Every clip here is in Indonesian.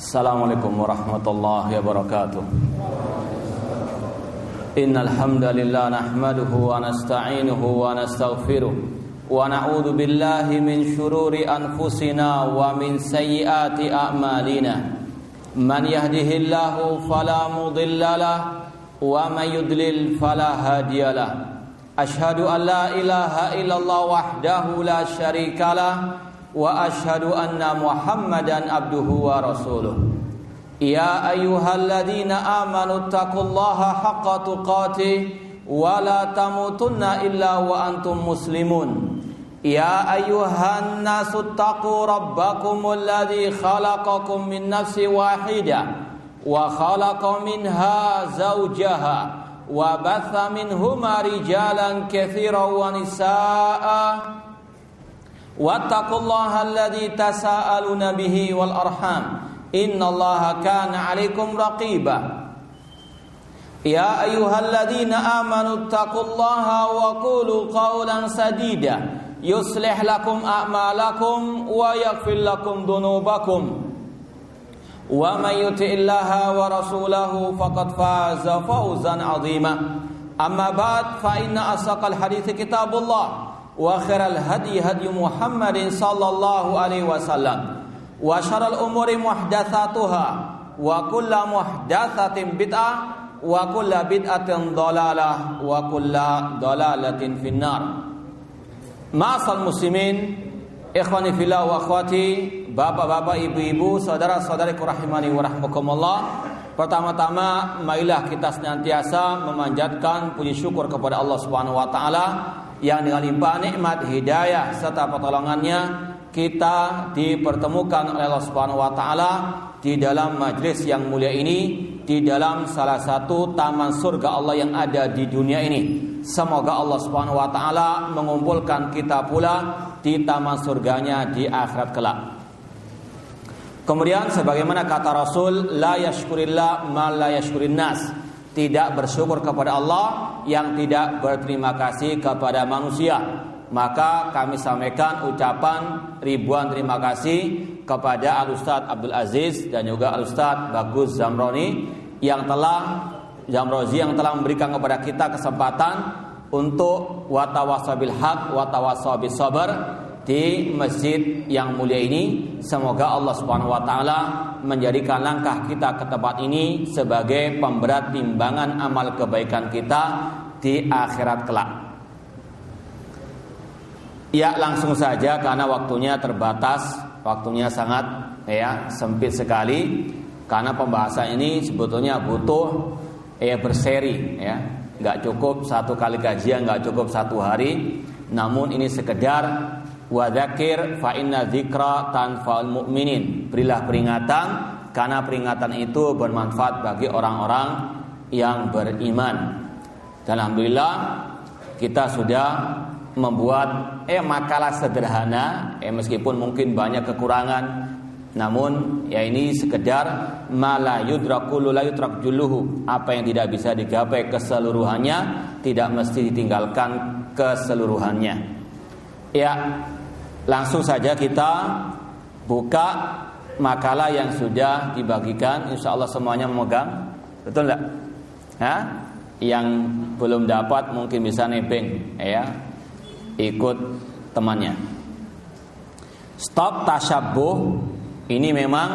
Assalamualaikum warahmatullahi wabarakatuh. Innal hamdalillah nahmaduhu wa nasta'inuhu wa nastaghfiruh wa na'udzu billahi min shururi anfusina wa min sayyiati a'malina. Man yahdihillahu fala mudhillalah wa man yudlil fala hadiyalah. Ashhadu an la ilaha illallah wahdahu la syarikalah wa asyhadu anna Muhammadan abduhu wa rasuluh. Ya ayyuhalladzina amanu taqullaha haqqa tuqatih wa la tamutunna illa wa antum muslimun. Ya ayyuhan nasu taqu rabbakumul ladzi khalaqakum min nafsin wahidah wa khalaqa minha zawjaha wa batha minhuma rijalan katsiran wa nisaa'a. Wattaqullaha alladzi tasaaluna bihi wal arham innallaha kana 'alaikum raqiba. Ya ayyuhalladzina amanu taqullaha wa qulu qawlan sadida yuslih lakum a'malakum wa yaghfir lakum dhunubakum wa may yuti'illaha wa rasulahu faqad faza fawzan 'azima. Amma ba'd fa inna asaqal hadithi kitabullah wa khairal hadi hadi Muhammadin sallallahu alaihi wasallam wa syarrul umuri muhdatsatuha wa kullu muhdatsatin bid'ah wa kullu bid'atin dhalalah wa kullu dhalalatin finnar. Ma'asal muslimin, ikhwani fillah wa akhwati, bapak-bapak, ibu-ibu, saudara-saudariku rahimani wa rahmakumullah. Pertama-tama marilah kita senantiasa memanjatkan puji syukur kepada Allah Subhanahu wa taala yang dengan limpah nikmat, hidayah serta pertolongannya kita dipertemukan oleh Allah Subhanahu wa taala di dalam majlis yang mulia ini, di dalam salah satu taman surga Allah yang ada di dunia ini. Semoga Allah Subhanahu wa taala mengumpulkan kita pula di taman surganya di akhirat kelak. Kemudian sebagaimana kata Rasul, la yashkurillah ma la yashkurin nas. Tidak bersyukur kepada Allah yang tidak berterima kasih kepada manusia. Maka kami sampaikan ucapan ribuan terima kasih kepada Al-Ustadz Abdul Aziz dan juga Al-Ustadz Bagus Zamroni yang telah memberikan kepada kita kesempatan untuk watawasabil haq watawasabil sabar di masjid yang mulia ini. Semoga Allah Subhanahu wa taala menjadikan langkah kita ke tempat ini sebagai pemberat timbangan amal kebaikan kita di akhirat kelak. Ya, langsung saja karena waktunya terbatas, waktunya sangat sempit sekali. Karena pembahasan ini sebetulnya butuh berseri Enggak cukup satu kali kajian, enggak cukup satu hari. Namun ini sekedar wa dzakir fa inna dzikra tanfa'ul mu'minin. Berilah peringatan karena peringatan itu bermanfaat bagi orang-orang yang beriman. Dan alhamdulillah kita sudah membuat makalah sederhana meskipun mungkin banyak kekurangan, namun ini sekedar mala yudrakul la yudrak juluhu. Apa yang tidak bisa digapai keseluruhannya tidak mesti ditinggalkan keseluruhannya. Langsung saja kita buka makalah yang sudah dibagikan. Insya Allah semuanya memegang. Betul enggak? Yang belum dapat mungkin bisa nebeng ikut temannya. Stop tasyabbuh. Ini memang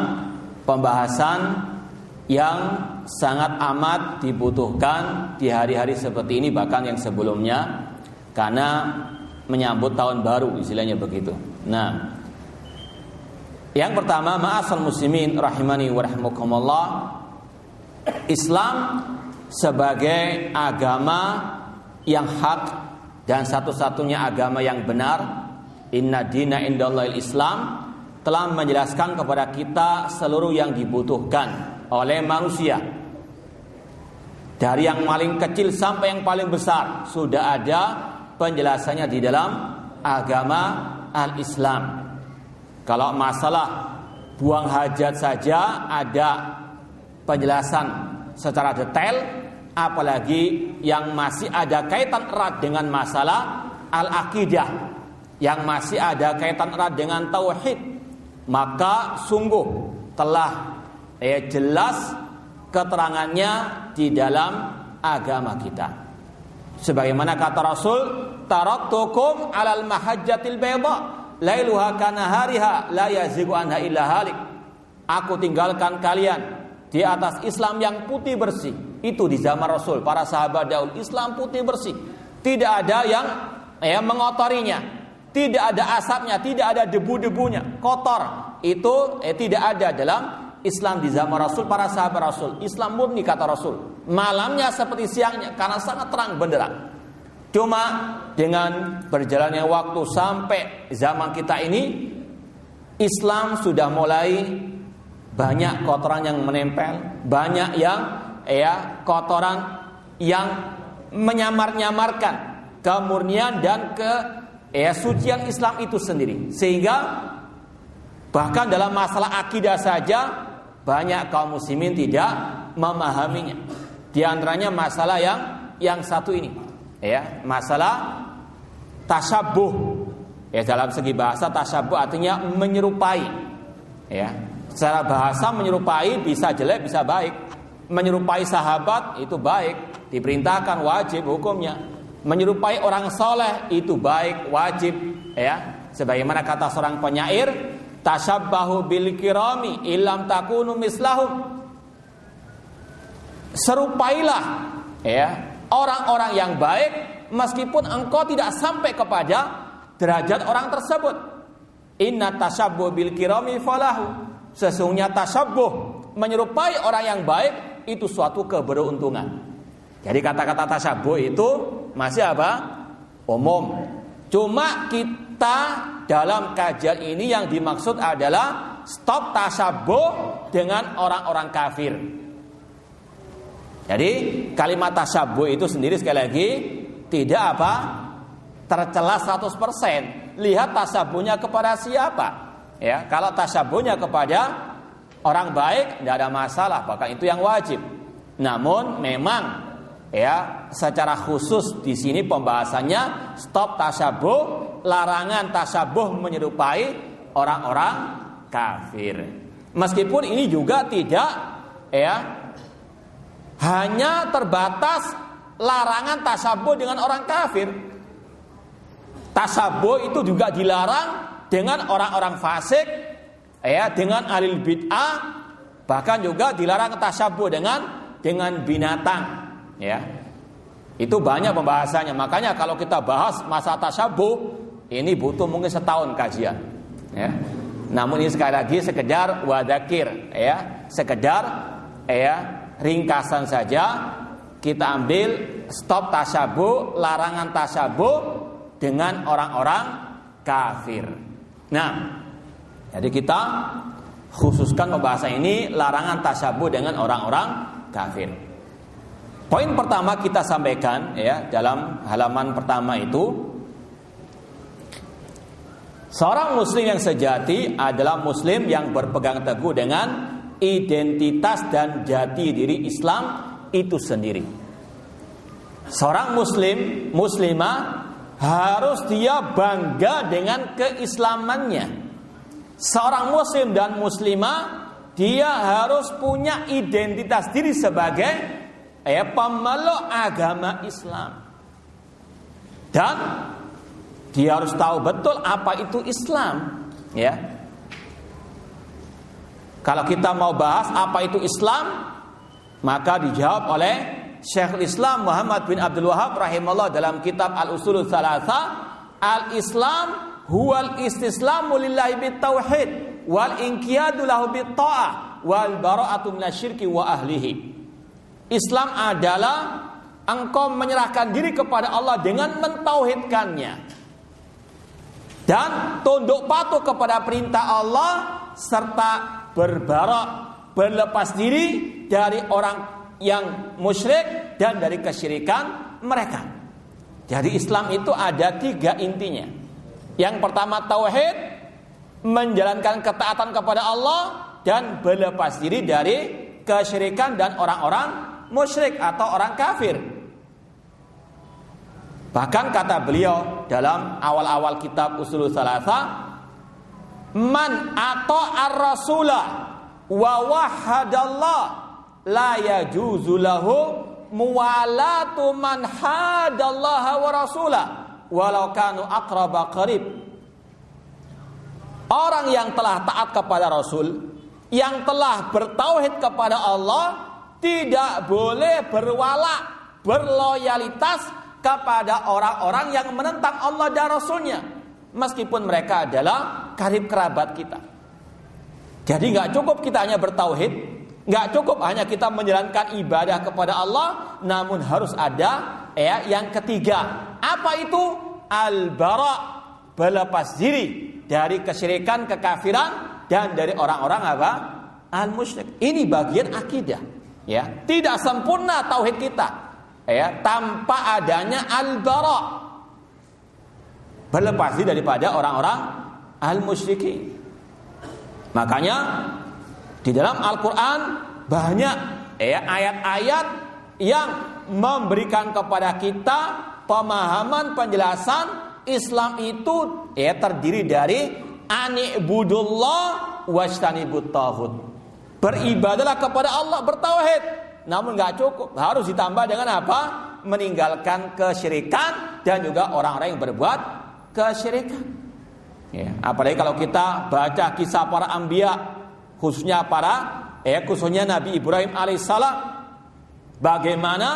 pembahasan yang sangat amat dibutuhkan di hari-hari seperti ini, bahkan yang sebelumnya, karena menyambut tahun baru, istilahnya begitu. Nah, yang pertama, ma'asal muslimin rahimani wa rahimakumullah, Islam sebagai agama yang hak dan satu-satunya agama yang benar, inna dina indallahil Islam, telah menjelaskan kepada kita seluruh yang dibutuhkan oleh manusia. Dari yang paling kecil sampai yang paling besar sudah ada penjelasannya di dalam agama al-Islam. Kalau masalah buang hajat saja ada penjelasan secara detail, apalagi yang masih ada kaitan erat dengan masalah al-aqidah, yang masih ada kaitan erat dengan tauhid, maka sungguh telah jelas keterangannya di dalam agama kita. Sebagaimana kata Rasul, taraktukum 'alal mahajjatil bayda lailuha kanahariha la yazigu anha illa halik. Aku tinggalkan kalian di atas Islam yang putih bersih. Itu di zaman Rasul, para sahabat dahulu, Islam putih bersih. Tidak ada yang mengotorinya, tidak ada asapnya, tidak ada debu-debunya, kotor. Itu tidak ada dalam Islam di zaman Rasul, para sahabat Rasul. Islam murni kata Rasul. Malamnya seperti siangnya karena sangat terang benderang. Cuma dengan berjalannya waktu sampai zaman kita ini, Islam sudah mulai banyak kotoran yang menempel, banyak yang kotoran yang menyamar-nyamarkan kemurnian dan kesucian Islam itu sendiri. Sehingga bahkan dalam masalah akidah saja banyak kaum muslimin tidak memahaminya. Di antaranya masalah yang satu ini, masalah tasyabbuh. Dalam segi bahasa tasyabbuh artinya menyerupai. Secara bahasa menyerupai bisa jelek bisa baik. Menyerupai sahabat itu baik, diperintahkan, wajib hukumnya. Menyerupai orang soleh itu baik, wajib. Sebagaimana kata seorang penyair, tasyabbahu bil kirami illam takunu mislahum. Serupailah orang-orang yang baik meskipun engkau tidak sampai kepada derajat orang tersebut. Inna tasyabbuh bil kirami falahu. Sesungguhnya tasyabbuh, menyerupai orang yang baik, itu suatu keberuntungan. Jadi kata-kata tasyabbuh itu masih umum. Cuma kita dalam kajian ini yang dimaksud adalah stop tasyabbuh dengan orang-orang kafir. Jadi kalimat tasyabbuh itu sendiri sekali lagi tidak tercela 100%. Lihat tasyabbuhnya kepada siapa. Kalau tasyabbuhnya kepada orang baik tidak ada masalah, bahkan itu yang wajib. Namun memang secara khusus di sini pembahasannya stop tasyabbuh, larangan tasyabbuh menyerupai orang-orang kafir. Meskipun ini juga tidak hanya terbatas larangan tasyabbuh dengan orang kafir. Tasyabbuh itu juga dilarang dengan orang-orang fasik, dengan ahli bid'ah, bahkan juga dilarang tasyabbuh dengan binatang, Itu banyak pembahasannya. Makanya kalau kita bahas masa tasyabbuh ini butuh mungkin setahun kajian, Namun ini sekali lagi sekedar wadakir, sekedar ringkasan saja. Kita ambil stop tasyabbuh, larangan tasyabbuh dengan orang-orang kafir. Nah, jadi kita khususkan pembahasan ini larangan tasyabbuh dengan orang-orang kafir. Poin pertama kita sampaikan dalam halaman pertama itu, seorang muslim yang sejati adalah muslim yang berpegang teguh dengan identitas dan jati diri Islam itu sendiri. Seorang muslimah harus dia bangga dengan keislamannya. Seorang muslim dan muslimah dia harus punya identitas diri sebagai pemeluk agama Islam. Dan dia harus tahu betul apa itu Islam, Kalau kita mau bahas apa itu Islam, maka dijawab oleh Syekhul Islam Muhammad bin Abdul Wahhab rahimahullah dalam kitab Al-Usulul Tsalatsa, al-Islam huwal istislamu lillahi bitauhid wal inqiyadu lahu bitta'ah wal bara'atu minasyirki wa ahlihi. Islam adalah engkau menyerahkan diri kepada Allah dengan mentauhidkannya dan tunduk patuh kepada perintah Allah serta berlepas diri dari orang yang musyrik dan dari kesyirikan mereka. Jadi Islam itu ada 3 intinya. Yang pertama tauhid, menjalankan ketaatan kepada Allah dan berlepas diri dari kesyirikan dan orang-orang musyrik atau orang kafir. Bahkan kata beliau dalam awal-awal kitab Usulul Tsalatsa, man ata'ar rasulah wa wahadallah la yajuzu lahu muwalatu man hadallaha wa rasulah walau kanu aqraba qarib. Orang yang telah taat kepada Rasul, yang telah bertauhid kepada Allah, tidak boleh berwala, berloyalitas kepada orang-orang yang menentang Allah dan Rasulnya, meskipun mereka adalah karib kerabat kita. Jadi gak cukup kita hanya bertauhid, gak cukup hanya kita menjalankan ibadah kepada Allah, namun harus ada yang ketiga. Apa itu? Al-bara', berlepas diri dari kesyirikan, kekafiran, dan dari orang-orang apa? Al-musyrik. Ini bagian akidah. Ya, tidak sempurna tauhid kita tanpa adanya al-bara', berlepas diri daripada orang-orang al-musyrikin. Makanya di dalam Al-Quran banyak ayat-ayat yang memberikan kepada kita pemahaman, penjelasan Islam itu terdiri dari ani'budullah wajtanibut taghut. Beribadalah kepada Allah, bertauhid. Namun gak cukup, harus ditambah dengan apa? Meninggalkan kesyirikan dan juga orang-orang yang berbuat kesyirikan. Ya, apalagi kalau kita baca kisah para anbiya, khususnya khususnya Nabi Ibrahim alaihissalam, bagaimana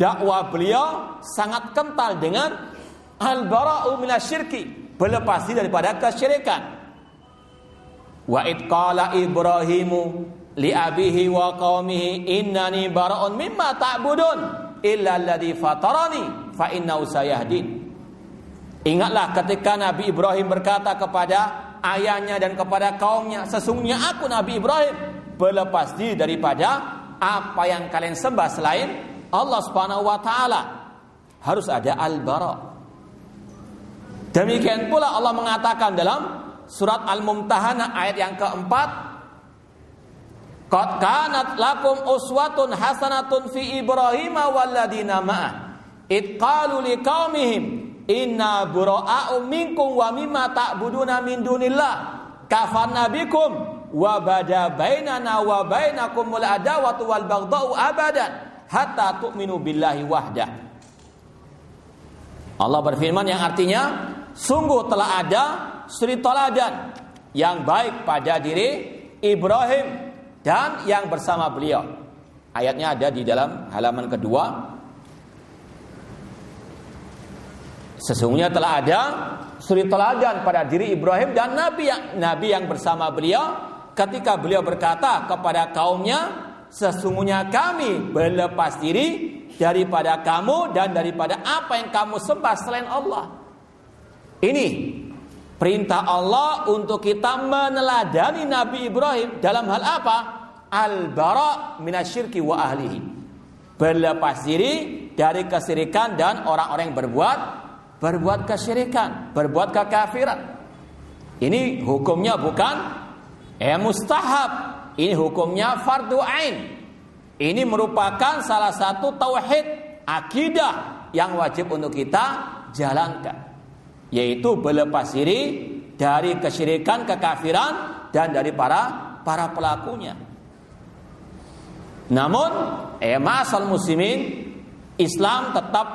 dakwah beliau sangat kental dengan al-bara'u minasyirki, berlepas diri daripada kesyirikan. Wa id qala Ibrahimu li abihi wa qaumihi innani bara'un mimma ta'budun illa alladhi fatarani fa innahu sayahdin. Ingatlah ketika Nabi Ibrahim berkata kepada ayahnya dan kepada kaumnya, sesungguhnya aku Nabi Ibrahim berlepas diri daripada apa yang kalian sembah selain Allah Subhanahu wa taala. Harus ada al-bara'. Demikian pula Allah mengatakan dalam surat Al-Mumtahanah ayat yang keempat, qad kanat lakum uswatun hasanatun fi Ibrahim walladzina ma'ah id qalu liqaumihim inna bura'a'u minkum wa mimma ta'buduna min dunillah kafarna bikum wa bada bainana wa bainakumul adawatu wal baghdha'u abadan hatta tu'minu billahi wahdah. Allah berfirman yang artinya, sungguh telah ada suri toladan yang baik pada diri Ibrahim dan yang bersama beliau. Ayatnya ada di dalam halaman kedua. Sesungguhnya telah ada suri toladan pada diri Ibrahim dan Nabi yang bersama beliau, ketika beliau berkata kepada kaumnya, sesungguhnya kami berlepas diri daripada kamu dan daripada apa yang kamu sembah selain Allah. Ini perintah Allah untuk kita meneladani Nabi Ibrahim dalam hal apa? Al-bara' minasyirki wa ahlihi, berlepas diri dari kesyirikan dan orang-orang yang berbuat kesyirikan, berbuat kekafiran. Ini hukumnya bukan mustahab, ini hukumnya fardu ain. Ini merupakan salah satu tauhid akidah yang wajib untuk kita jalankan, yaitu berlepas diri dari kesyirikan, kekafiran dan dari para pelakunya. Namun, ma'asal muslimin, Islam tetap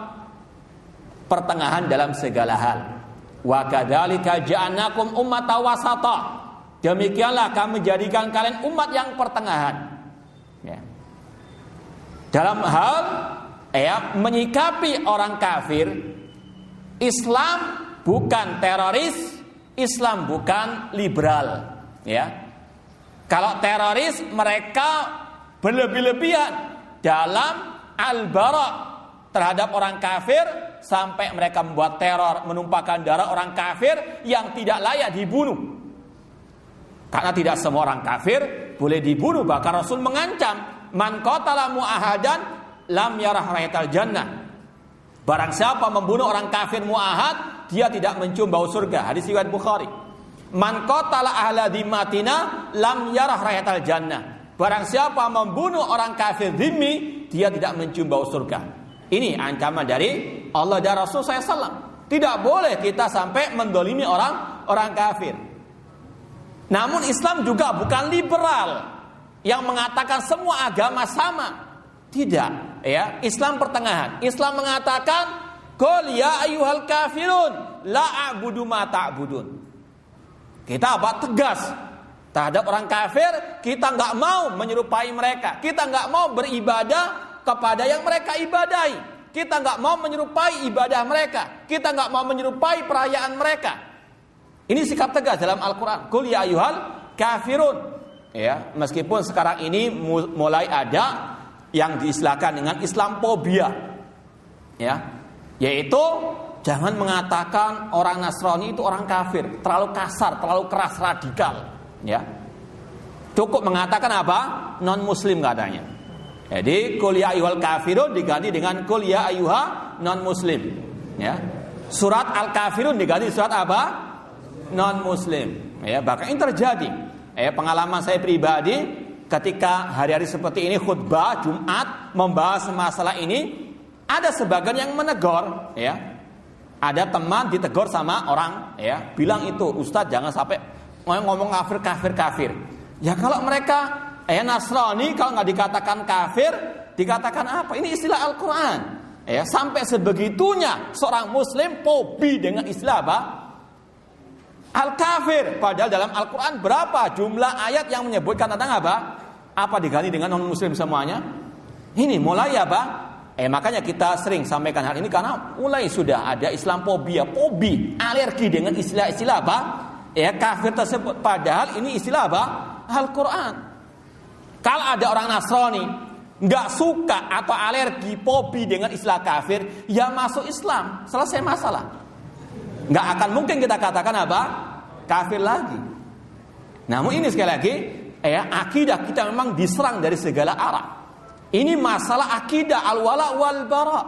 pertengahan dalam segala hal. Wa kadzalika ja'alnakum ummatan wasata. Demikianlah kami jadikan kalian umat yang pertengahan. Ya. Dalam hal menyikapi orang kafir, Islam bukan teroris, Islam bukan liberal. Ya. Kalau teroris mereka berlebih-lebihan dalam al-bara' terhadap orang kafir sampai mereka membuat teror, menumpahkan darah orang kafir yang tidak layak dibunuh. Karena tidak semua orang kafir boleh dibunuh. Bahkan Rasul mengancam, man qatala mu'ahadan lam yarah rayatal jannah. Barang siapa membunuh orang kafir mu'ahad, dia tidak mencium bau surga. Hadis riwayat Bukhari. Man qatala ahla dhimmatina lam yarah rayatal jannah. Barang siapa membunuh orang kafir dhimmi, dia tidak mencium bau surga. Ini ancaman dari Allah dan Rasul SAW. Tidak boleh kita sampai mendolimi orang kafir. Namun Islam juga bukan liberal. yang mengatakan semua agama sama. Tidak, ya. Islam pertengahan. Islam mengatakan, "Qul ya ayyuhal kafirun, la a'budu ma ta'budun." Kita tegas terhadap orang kafir. Kita nggak mau menyerupai mereka. Kita nggak mau beribadah kepada yang mereka ibadahi. Kita nggak mau menyerupai ibadah mereka. Kita nggak mau menyerupai perayaan mereka. Ini sikap tegas dalam Al-Quran. Qul ya ayyuhal kafirun. Ya, meskipun sekarang ini mulai ada yang diistilahkan dengan Islamophobia, ya, yaitu jangan mengatakan orang Nasrani itu orang kafir, terlalu kasar, terlalu keras, radikal, ya. Cukup mengatakan apa? Non Muslim katanya. Jadi qul ya ayyuhal kafirun diganti dengan qul ya ayyuha non Muslim, ya. Surat Al-Kafirun diganti surat apa? Non Muslim, ya. Bahkan ini terjadi. Pengalaman saya pribadi. Ketika hari-hari seperti ini khutbah Jumat membahas masalah ini, ada sebagian yang menegur, ya. Ada teman ditegur sama orang, ya, bilang itu, "Ustadz jangan sampai ngomong kafir. Ya kalau mereka Nasrani kalau nggak dikatakan kafir, dikatakan apa? Ini istilah Al-Quran. Ya, sampai sebegitunya seorang Muslim fobi dengan istilah apa? Al-kafir. Padahal dalam Al-Quran berapa jumlah ayat yang menyebutkan tentang apa? Apa diganti dengan non-muslim semuanya? Ini mulai apa? Makanya kita sering sampaikan hal ini karena mulai sudah ada Islamophobia, fobi, alergi dengan istilah-istilah apa? Kafir tersebut. Padahal ini istilah apa? Al-Quran. Kalau ada orang Nasrani nggak suka atau alergi, fobi dengan istilah kafir, ya masuk Islam, selesai masalah. Nggak akan mungkin kita katakan apa? Kafir lagi. Namun ini sekali lagi, akidah kita memang diserang dari segala arah. Ini masalah akidah al-wala wal bara.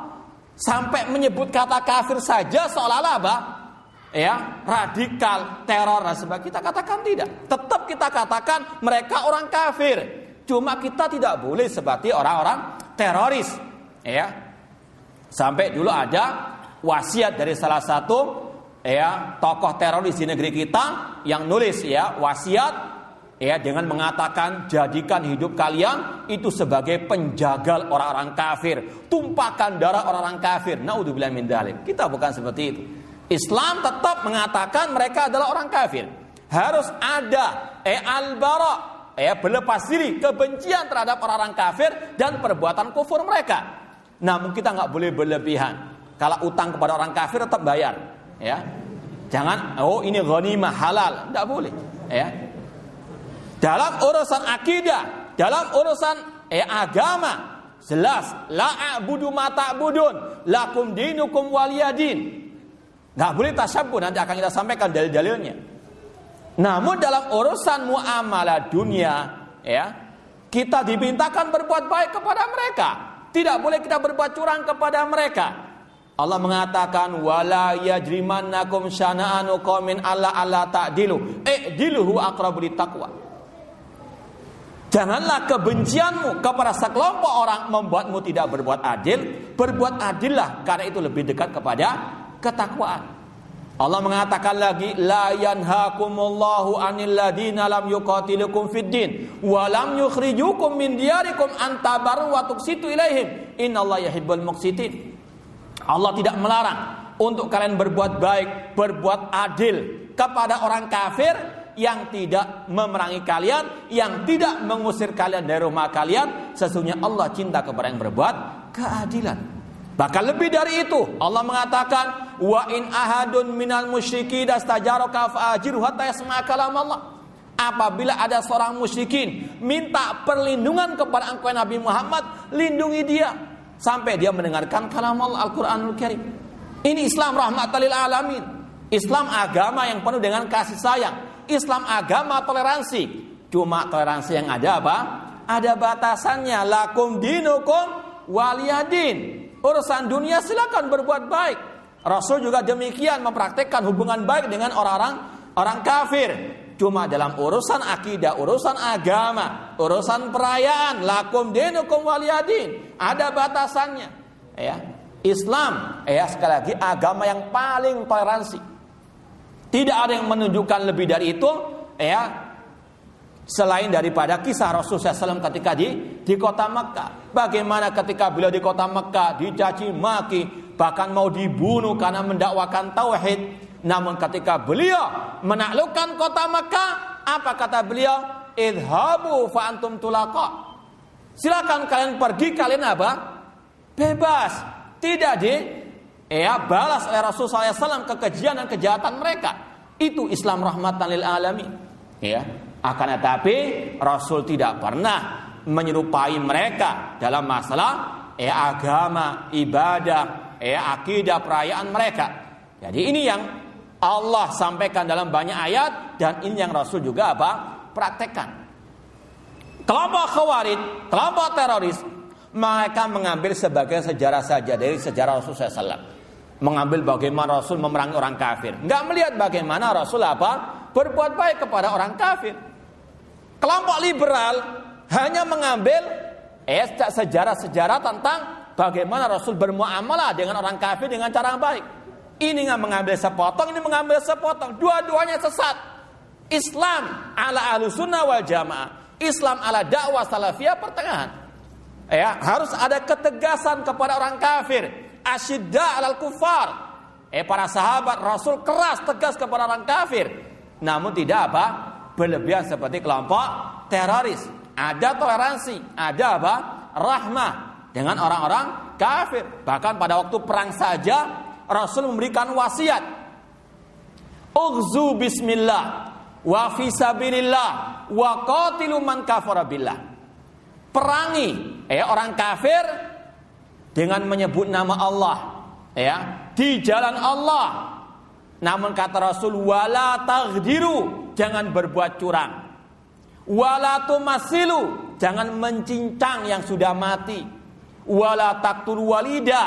Sampai menyebut kata kafir saja seolah-olah apa? Radikal, teror dan sebagainya. Kita katakan tidak. Tetap kita katakan mereka orang kafir. Cuma kita tidak boleh seperti orang-orang teroris. Sampai dulu ada wasiat dari salah satu tokoh teroris di negeri kita yang nulis wasiat dengan mengatakan jadikan hidup kalian itu sebagai penjagal orang-orang kafir, tumpahkan darah orang-orang kafir. Naudzubillah min dzalik. Kita bukan seperti itu. Islam tetap mengatakan mereka adalah orang kafir. Harus ada al-bara, berlepas diri kebencian terhadap orang-orang kafir dan perbuatan kufur mereka. Namun kita nggak boleh berlebihan. Kalau utang kepada orang kafir tetap bayar. Jangan ini ghanimah halal, tidak boleh. Dalam urusan akidah, dalam urusan agama, jelas la a'budu ma ta'budun, lakum dinukum waliyadin. Enggak boleh tasyabbuh, nanti akan kita sampaikan dalil-dalilnya. Namun dalam urusan muamalah dunia, kita dimintakan berbuat baik kepada mereka. Tidak boleh kita berbuat curang kepada mereka. Allah mengatakan wala yajrimannakum syana'anu qaumin alla ta'dilu i'dilu huwa aqrabu littaqwa. Janganlah kebencianmu kepada sekelompok orang membuatmu tidak berbuat adil. Berbuat adillah karena itu lebih dekat kepada ketakwaan. Allah mengatakan lagi la yanhaakumullahu 'anil ladina lam yuqatilukum fid din wa lam yukhrijukum min diyarikum an tabarru wa tuqsitu ilaihim innallaha yuhibbul muqsitin. Allah tidak melarang untuk kalian berbuat baik, berbuat adil kepada orang kafir yang tidak memerangi kalian, yang tidak mengusir kalian dari rumah kalian. Sesungguhnya Allah cinta kepada yang berbuat keadilan. Bahkan lebih dari itu, Allah mengatakan wa in ahadun minal musyrikin istajaraka fa'ajirhu hatta yasma'a kalam Allah. Apabila ada seorang musyrikin minta perlindungan kepada engkau Nabi Muhammad, lindungi dia sampai dia mendengarkan kalam Allah Al-Quranul Karim. Ini Islam rahmatan lil alamin. Islam agama yang penuh dengan kasih sayang. Islam agama toleransi. Cuma toleransi yang ada apa? Ada batasannya. Lakum dinukum waliyadin. Urusan dunia silakan berbuat baik. Rasul juga demikian mempraktikkan hubungan baik dengan orang kafir. Cuma dalam urusan akidah, urusan agama, urusan perayaan, lakum dinukum waliyadin, ada batasannya. Islam, sekali lagi agama yang paling toleransi. Tidak ada yang menunjukkan lebih dari itu. Selain daripada kisah Rasulullah SAW ketika di kota Mekah. Bagaimana ketika beliau di kota Mekah dicaci maki, bahkan mau dibunuh karena mendakwakan tauhid. Namun ketika beliau menaklukkan kota Mekah, apa kata beliau? Idhabu fa antum tulaqa. Silakan kalian pergi, kalian apa? Bebas. Tidak balas oleh Rasulullah SAW kekejian dan kejahatan mereka. Itu Islam rahmatan lil alamin. Ya. Akan tetapi Rasul tidak pernah menyerupai mereka dalam masalah agama, ibadah, akidah, perayaan mereka. Jadi ini yang Allah sampaikan dalam banyak ayat, dan ini yang Rasul juga praktekkan. Kelompok Khawarij, kelompok teroris, mereka mengambil sebagian sejarah saja dari sejarah Rasul SAW. Mengambil bagaimana Rasul memerangi orang kafir, nggak melihat bagaimana Rasul berbuat baik kepada orang kafir. Kelompok liberal hanya mengambil sejarah-sejarah tentang bagaimana Rasul bermuamalah dengan orang kafir dengan cara yang baik. Ini nggak mengambil sepotong, ini mengambil sepotong. Dua-duanya sesat. Islam ala ahlussunnah wal jamaah, Islam ala dakwah salafiyah pertengahan. Harus ada ketegasan kepada orang kafir. Asyidda alal kufar. Para sahabat Rasul keras tegas kepada orang kafir. Namun tidak berlebihan seperti kelompok teroris. Ada toleransi, ada rahmah dengan orang-orang kafir. Bahkan pada waktu perang saja Rasul memberikan wasiat. Ughzu bismillah wa fi sabilillah wa qatilu man kafara billah. Perangi orang kafir dengan menyebut nama Allah, di jalan Allah. Namun kata Rasul, wala taghdiru, jangan berbuat curang. Wala tumassilu, jangan mencincang yang sudah mati. Wala taqtul walida,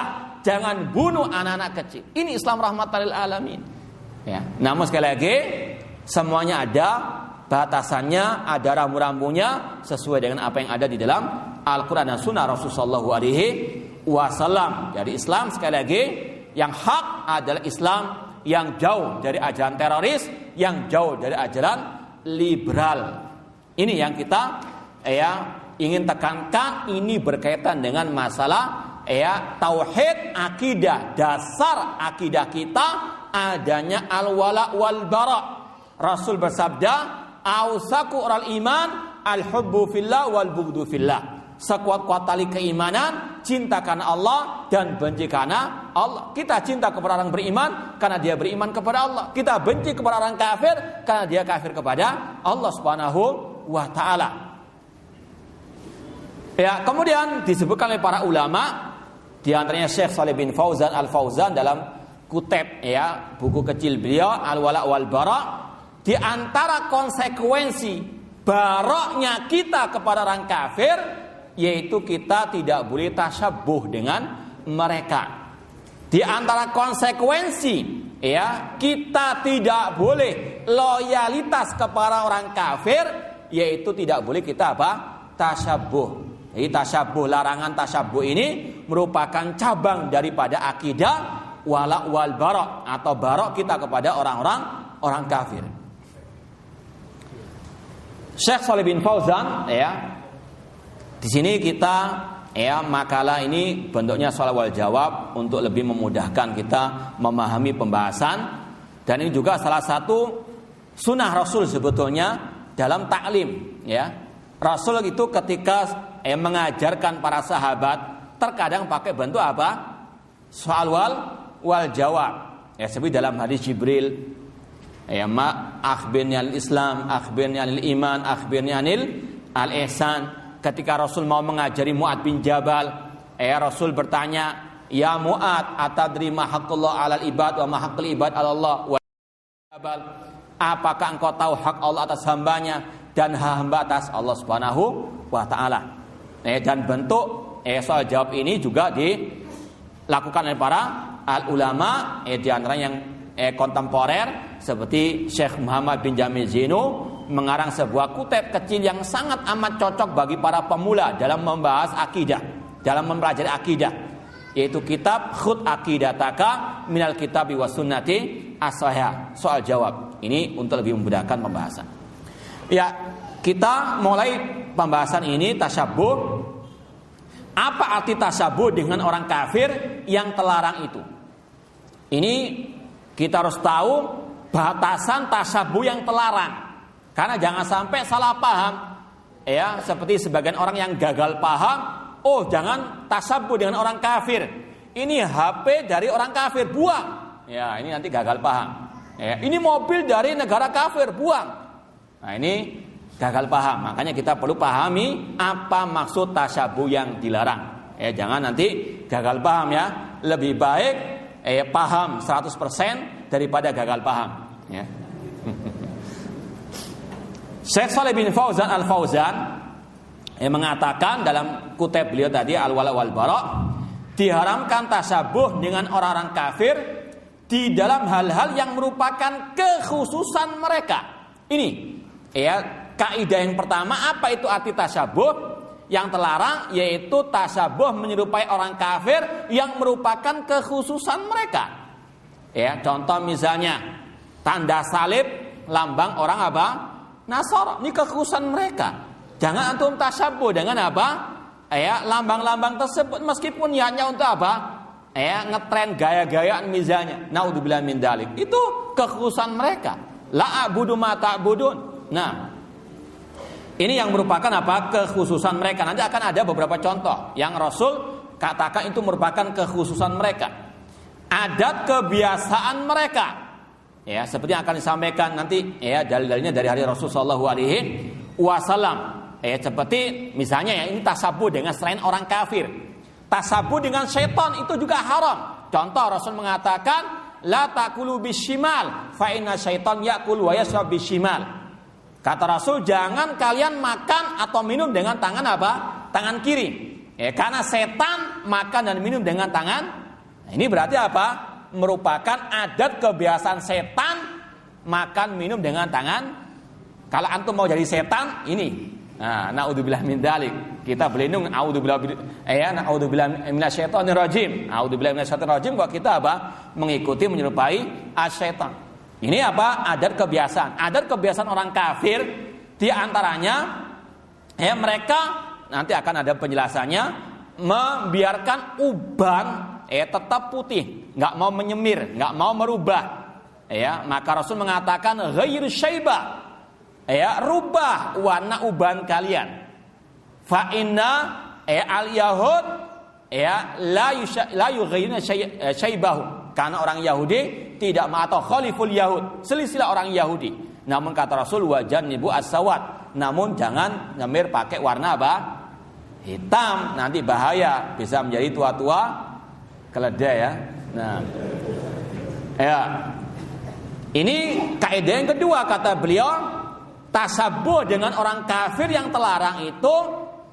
jangan bunuh anak-anak kecil. Ini Islam rahmatan lil alamin. Namun sekali lagi, semuanya ada batasannya, ada rambu-rambunya sesuai dengan apa yang ada di dalam Al-Quran dan Sunnah Rasulullah SAW. Jadi Islam sekali lagi yang hak adalah Islam yang jauh dari ajaran teroris, yang jauh dari ajaran liberal. Ini yang kita ingin tekankan. Ini berkaitan dengan masalah tauhid, akidah. Dasar akidah kita adanya al-wala wal bara. Rasul bersabda, "Ausaku oral iman al-hubbu fillah wal bughdu fillah." Sekuat-kuat tali keimanan, cinta karena Allah dan benci karena Allah. Kita cinta kepada orang beriman karena dia beriman kepada Allah. Kita benci kepada orang kafir karena dia kafir kepada Allah Subhanahu wa taala. Kemudian disebutkan oleh para ulama, di antaranya Syekh Shalih bin Fauzan Al-Fauzan dalam kutip buku kecil beliau Al-Wala wal Bara, di antara konsekuensi baroknya kita kepada orang kafir yaitu kita tidak boleh tasyabbuh dengan mereka. Di antara konsekuensi kita tidak boleh loyalitas kepada orang kafir, yaitu tidak boleh kita tasyabbuh. Jadi tasyabbuh, larangan tasyabbuh ini merupakan cabang daripada akidah wala wal bara, atau barok kita kepada orang kafir. Syekh Shalih bin Fauzan di sini kita makalah ini bentuknya soal wal jawab untuk lebih memudahkan kita memahami pembahasan, dan ini juga salah satu sunnah Rasul sebetulnya dalam taklim. Rasul itu ketika mengajarkan para sahabat terkadang pakai bentuk soal wal jawab. Seperti dalam hadis Jibril, akhbirni al Islam, akhbirni al iman, akhbirni anil al ihsan. Ketika Rasul mau mengajari Mu'ad bin Jabal, Rasul bertanya, "Ya Mu'ad, atadri ma haqqullah 'alal ibad wa ma haqqul ibad 'ala Allah?" Wa Jabal, apakah engkau tahu hak Allah atas hambanya dan hamba atas Allah Subhanahu wa taala? Dan bentuk soal jawab ini juga dilakukan oleh para ulama, di antara yang kontemporer seperti Syekh Muhammad bin Jamil Zainu mengarang sebuah kutip kecil yang sangat amat cocok bagi para pemula dalam membahas akidah, dalam mempelajari akidah, yaitu kitab Khud Aqidataka minal kitabi was sunnati as-sahihah, soal jawab. Ini untuk lebih memudahkan pembahasan. kita mulai pembahasan ini tasyabuh. Apa arti tasyabuh dengan orang kafir yang terlarang itu? Ini kita harus tahu batasan tasyabuh yang terlarang. Karena jangan sampai salah paham. Ya, seperti sebagian orang yang gagal paham, oh jangan tasyabuh dengan orang kafir. Ini HP dari orang kafir, buang. Ya, ini nanti gagal paham. Ya, ini mobil dari negara kafir, buang. Nah, ini gagal paham. Makanya kita perlu pahami apa maksud tasyabuh yang dilarang. Ya, jangan nanti gagal paham ya. Lebih baik paham 100% daripada gagal paham. Ya. Syekh Shalih bin Fauzan Al-Fauzan mengatakan dalam kutip beliau tadi Al-Wala wal Bara, diharamkan tasyabuh dengan orang-orang kafir di dalam hal-hal yang merupakan kekhususan mereka. Ini ya, kaidah yang pertama, apa itu arti tasyabuh? Yang terlarang yaitu tasyabuh menyerupai orang kafir yang merupakan kekhususan mereka. Ya, contoh misalnya tanda salib lambang orang apa? Nasara. Ini kekhususan mereka. Jangan antum tasyabuh dengan apa? Ya, lambang-lambang tersebut meskipun niatnya untuk apa? Ya, ngetren gaya-gayaan misalnya. Naudzubillah min dzalik. Itu kekhususan mereka. La a'budu ma ta'budun. Nah, ini yang merupakan apa? Kekhususan mereka. Nanti akan ada beberapa contoh yang Rasul katakan itu merupakan kekhususan mereka. Adat kebiasaan mereka. Ya, seperti yang akan disampaikan nanti ya, dalil-dalilnya dari hadis Rasul sallallahu alaihi wasallam. Ya, seperti misalnya ya, ini tasyabuh dengan selain orang kafir. Tasyabuh dengan syaitan itu juga haram. Contoh Rasul mengatakan la taqulu bishimal fa inna syaitan yaqul wa yashrab bishimal. Kata Rasul, jangan kalian makan atau minum dengan tangan apa? Tangan kiri. Ya, karena setan makan dan minum dengan tangan. Nah, ini berarti apa? Merupakan adat kebiasaan setan makan minum dengan tangan. Kalau antum mau jadi setan, ini. Nah, naudzubillah min dzalik. Kita berlindung naudzubillah minasyaitonir rajim. Naudzubillah minasyaitonir rajim kalau kita apa? Mengikuti menyerupai asyaitan. Ini apa? Adat kebiasaan. Adat kebiasaan orang kafir di antaranya ya, mereka nanti akan ada penjelasannya, membiarkan uban tetap putih, enggak mau menyemir, enggak mau merubah. Ya, maka Rasul mengatakan ghairu syaiba. Ya, rubah warna uban kalian. Fa inna al-yahud ya la yughayyiruna syaibahu. Karena orang Yahudi tidak atau khaliful Yahud, selisilah orang Yahudi. Namun kata Rasul wajannibu as-sawad. Namun jangan nyemir pakai warna apa? Hitam, nanti bahaya, bisa menjadi tua-tua keledai ya. Nah. Ya. Ini kaidah yang kedua kata beliau, tasyabuh dengan orang kafir yang terlarang itu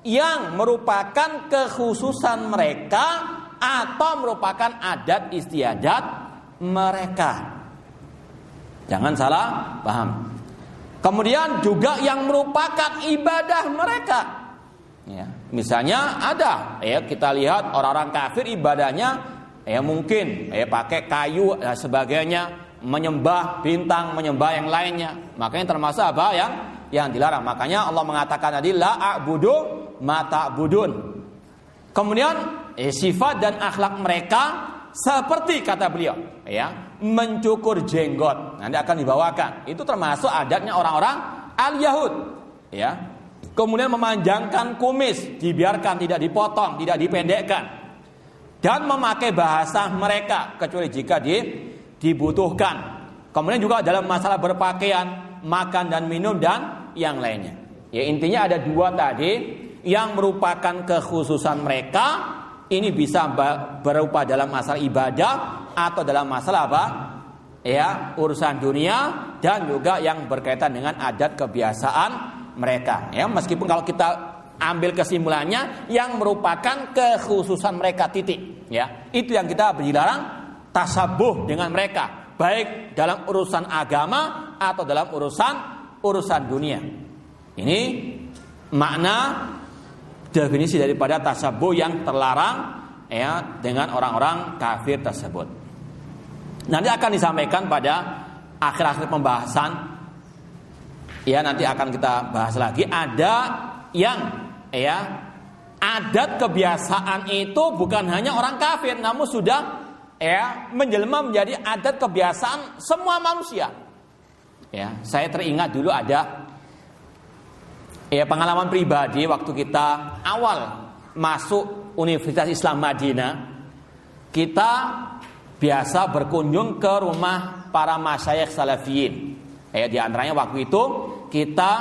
yang merupakan kekhususan mereka atau merupakan adat istiadat mereka. Jangan salah paham. Kemudian juga yang merupakan ibadah mereka. Ya, misalnya ada ya, kita lihat orang-orang kafir ibadahnya ya mungkin pakai kayu dan sebagainya, menyembah bintang, menyembah yang lainnya. Makanya termasuk apa yang dilarang. Makanya Allah mengatakan tadi la a'budu ma ta'budun. Kemudian sifat dan akhlak mereka seperti kata beliau ya, mencukur jenggot. Nanti akan dibawakan. Itu termasuk adatnya orang-orang al-Yahud ya. Kemudian memanjangkan kumis, dibiarkan tidak dipotong, tidak dipendekkan. Dan memakai bahasa mereka kecuali jika dibutuhkan. Kemudian juga dalam masalah berpakaian, makan dan minum dan yang lainnya. Ya, intinya ada dua tadi yang merupakan kekhususan mereka. Ini bisa berupa dalam masalah ibadah atau dalam masalah apa? Ya, urusan dunia dan juga yang berkaitan dengan adat kebiasaan mereka. Ya, meskipun kalau kita ambil kesimpulannya yang merupakan kekhususan mereka titik. Ya, itu yang kita dilarang tasyabuh dengan mereka, baik dalam urusan agama atau dalam urusan dunia. Ini makna definisi daripada tasyabuh yang terlarang ya dengan orang-orang kafir tersebut. Nanti akan disampaikan pada akhir-akhir pembahasan Ya, nanti akan kita bahas lagi. Ada yang adat kebiasaan itu bukan hanya orang kafir, namun sudah menjelma menjadi adat kebiasaan semua manusia. Ya, saya teringat dulu ada pengalaman pribadi waktu kita awal masuk Universitas Islam Madinah. Kita biasa berkunjung ke rumah para masyayikh salafiyin. Di antaranya waktu itu kita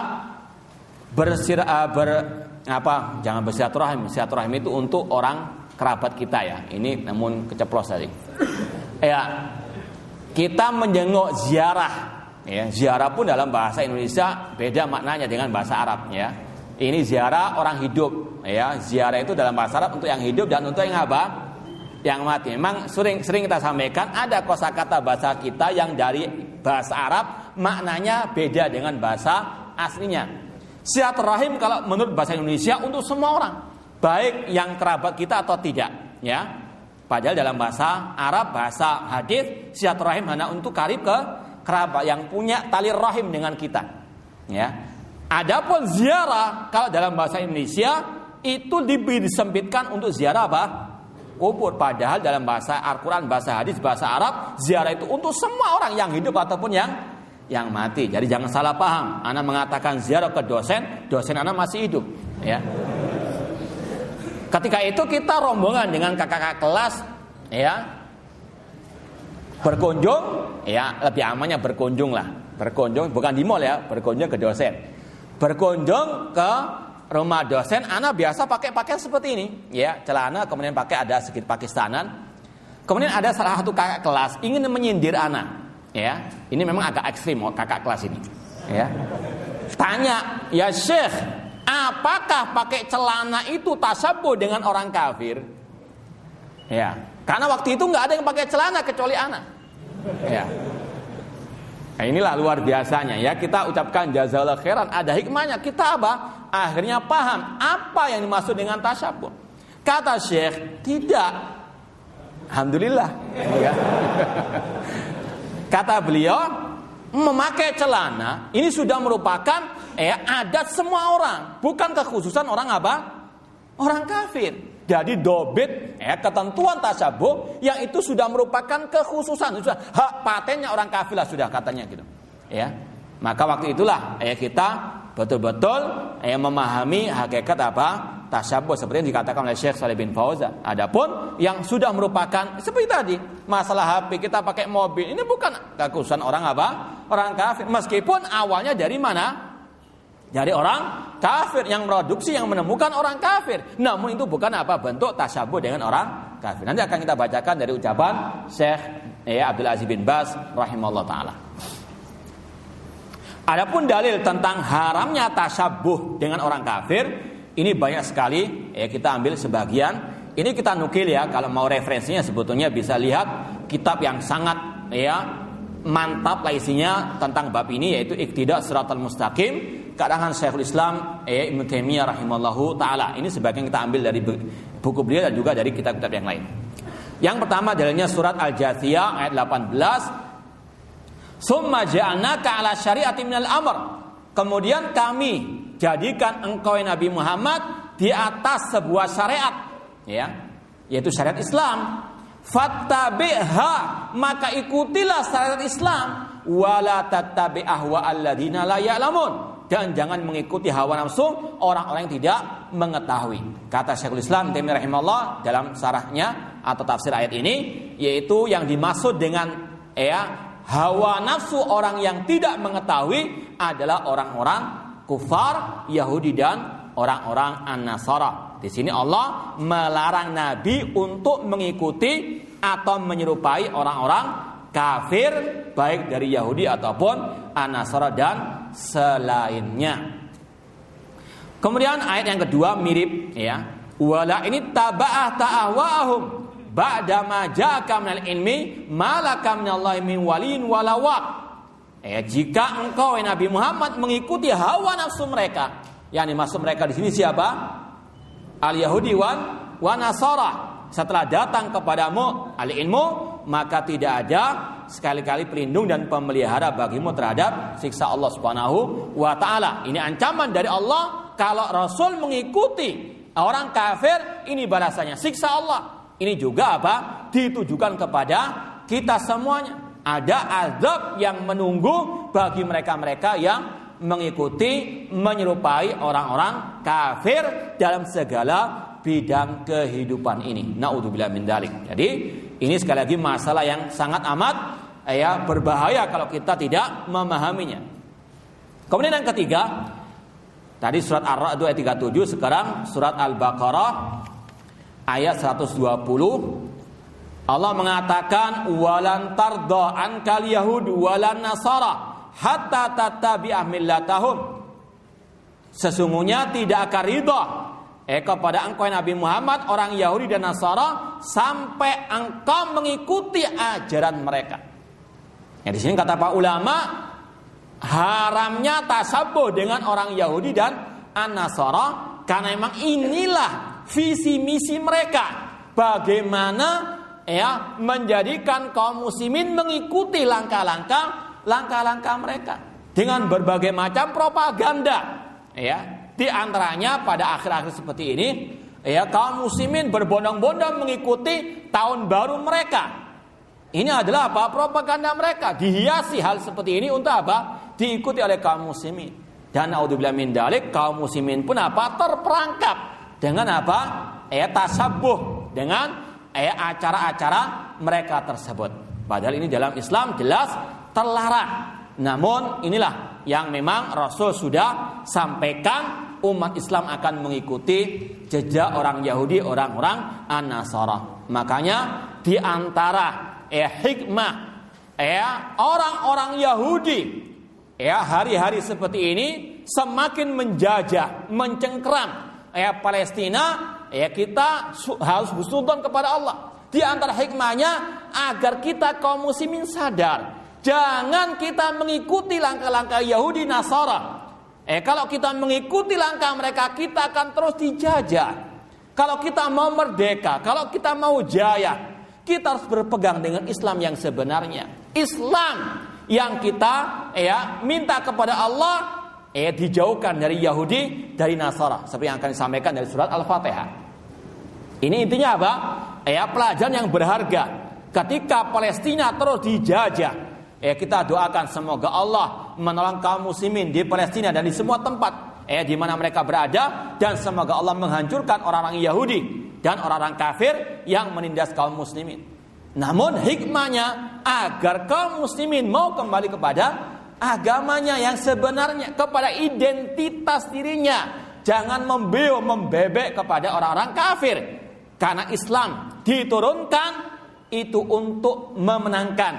jangan bersilaturahim. Silaturahim itu untuk orang kerabat kita ya. Ini namun keceplos tadi. Kita menjenguk ziarah. Ziarah pun dalam bahasa Indonesia beda maknanya dengan bahasa Arab ya. Ini ziarah orang hidup ya. Ziarah itu dalam bahasa Arab untuk yang hidup dan untuk yang apa? Yang mati. Memang sering kita sampaikan ada kosakata bahasa kita yang dari bahasa Arab maknanya beda dengan bahasa aslinya. Silaturahim kalau menurut bahasa Indonesia untuk semua orang, baik yang kerabat kita atau tidak, ya. Padahal dalam bahasa Arab, bahasa hadis, silaturahim hanya untuk karib ke kerabat yang punya tali rahim dengan kita, ya. Adapun ziarah kalau dalam bahasa Indonesia itu disempitkan untuk ziarah apa? Kubur. Padahal dalam bahasa Al-Quran, bahasa hadis, bahasa Arab, ziarah itu untuk semua orang yang hidup ataupun yang mati. Jadi jangan salah paham. Ana mengatakan ziarah ke dosen ana masih hidup. Ya. Ketika itu kita rombongan dengan kakak-kakak kelas, berkunjung, lebih amannya berkunjung lah. Berkunjung bukan di mall ya, berkunjung ke dosen. Berkunjung ke rumah dosen, ana biasa pakai pakaian seperti ini, ya, celana, kemudian pakai ada sedikit pakistanan. Kemudian ada salah satu kakak kelas ingin menyindir ana, ya. Ini memang agak ekstrim kakak kelas ini, ya. Tanya, "Ya Syekh, apakah pakai celana itu tasyabuh dengan orang kafir?" Ya, karena waktu itu nggak ada yang pakai celana kecuali ana. Ya. Nah, inilah luar biasanya ya, kita ucapkan jazakallahu khairan, ada hikmahnya. Kita apa? Akhirnya paham apa yang dimaksud dengan tasyabuh. Kata Syekh, tidak. Alhamdulillah. Ya. Kata beliau, memakai celana ini sudah merupakan adat semua orang, bukan kekhususan orang apa? Orang kafir. Jadi dobit ketentuan tasyabuh yang itu sudah merupakan kekhususan, sudah hak patennya orang kafir lah sudah katanya gitu. Ya. Maka waktu itulah kita betul-betul memahami hakikat apa? Tasyabuh seperti yang dikatakan oleh Syekh Shalih bin Fauzan. Adapun yang sudah merupakan seperti tadi, masalah HP kita pakai mobil, ini bukan kekhususan orang apa? Orang kafir. Meskipun awalnya dari mana? Dari orang kafir yang produksi, yang menemukan orang kafir. Namun itu bukan apa? Bentuk tasyabuh dengan orang kafir. Nanti akan kita bacakan dari ucapan Syekh Abdul Aziz bin Baz rahimahullah ta'ala. Adapun dalil tentang haramnya tasyabuh dengan orang kafir, ini banyak sekali. Kita ambil sebagian. Ini kita nukil ya. Kalau mau referensinya sebetulnya bisa lihat kitab yang sangat mantap lah isinya tentang bab ini, yaitu Iqtida Shiratal Mustaqim karangan Syekhul Islam Ibnu Taimiyah rahimallahu taala. Ini sebagian kita ambil dari buku beliau dan juga dari kitab-kitab yang lain. Yang pertama dalilnya surat Al-Jathiyah ayat 18. Summa ja'alnaka 'ala syari'atin minal amr. Kemudian kami jadikan engkau Nabi Muhammad di atas sebuah syariat, yaitu syariat Islam. Fattabi'ha, maka ikutilah syariat Islam, wala tattabi' ahwa alladziina la ya'lamun, dan jangan mengikuti hawa nafsu orang-orang yang tidak mengetahui. Kata Syekhul Islam Taimiyah rahimahullah dalam syarahnya atau tafsir ayat ini, yaitu yang dimaksud dengan hawa nafsu orang yang tidak mengetahui adalah orang-orang kufar Yahudi dan orang-orang An-Nasara. Di sini Allah melarang Nabi untuk mengikuti atau menyerupai orang-orang kafir baik dari Yahudi ataupun An-Nasara dan selainnya. Kemudian ayat yang kedua mirip wala ini taba'ah ta'ahwa'ahum ba'da ma ja'aka minal ilmi ma laka minallahi min waliyin wala waq. Jika engkau Nabi Muhammad mengikuti hawa nafsu mereka, yang dimaksud mereka di sini siapa? Al-Yahudi wa Nasara. Setelah datang kepadamu al-ilmu, maka tidak ada Sekali-kali pelindung dan pemelihara bagimu terhadap siksa Allah Subhanahu wa taala. Ini ancaman dari Allah kalau Rasul mengikuti orang kafir, ini balasannya siksa Allah. Ini juga apa? Ditujukan kepada kita semuanya. Ada azab yang menunggu bagi mereka-mereka yang mengikuti, menyerupai orang-orang kafir dalam segala bidang kehidupan ini. Naudzubillah min dzalik. Jadi ini sekali lagi masalah yang sangat amat berbahaya kalau kita tidak memahaminya. Kemudian yang ketiga, tadi surat Ar-Ra'd ayat 37, sekarang surat Al-Baqarah ayat 120. Allah mengatakan walan tarda ankal yahud walan nasara hatta tattabi'a millatahum. Sesungguhnya tidak akan ridha kepada engkau Nabi Muhammad orang Yahudi dan Nasara sampai engkau mengikuti ajaran mereka. Ya, di sini kata para ulama haramnya tasabuh dengan orang Yahudi dan An-Nasara karena memang inilah visi misi mereka. Bagaimana menjadikan kaum muslimin mengikuti langkah-langkah mereka dengan berbagai macam propaganda. Di antaranya pada akhir-akhir seperti ini, kaum muslimin berbondong-bondong mengikuti tahun baru mereka. Ini adalah apa? Propaganda mereka. Dihiasi hal seperti ini untuk apa? Diikuti oleh kaum muslimin. Dan naudzubillah min dzalik, kaum muslimin pun apa? Terperangkap dengan apa? Tasabuh dengan acara-acara mereka tersebut. Padahal ini dalam Islam jelas terlarang. Namun inilah yang memang Rasul sudah sampaikan, umat Islam akan mengikuti jejak orang Yahudi, orang-orang An-Nasara. Makanya di antara hikmah orang-orang Yahudi hari-hari seperti ini semakin menjajah, mencengkeram Palestina, kita harus bersujud kepada Allah. Di antara hikmahnya agar kita kaum muslimin sadar, jangan kita mengikuti langkah-langkah Yahudi Nasara. Kalau kita mengikuti langkah mereka, kita akan terus dijajah. Kalau kita mau merdeka, kalau kita mau jaya, kita harus berpegang dengan Islam yang sebenarnya. Islam yang kita minta kepada Allah dijauhkan dari Yahudi, dari Nasara. Seperti yang akan disampaikan dari surat Al-Fatihah. Ini intinya apa? Pelajaran yang berharga. Ketika Palestina terus dijajah, kita doakan semoga Allah menolong kaum muslimin di Palestina dan di semua tempat di mana mereka berada, dan semoga Allah menghancurkan orang-orang Yahudi dan orang-orang kafir yang menindas kaum muslimin. Namun hikmahnya agar kaum muslimin mau kembali kepada agamanya yang sebenarnya, kepada identitas dirinya. Jangan membebek kepada orang-orang kafir. Karena Islam diturunkan itu untuk memenangkan,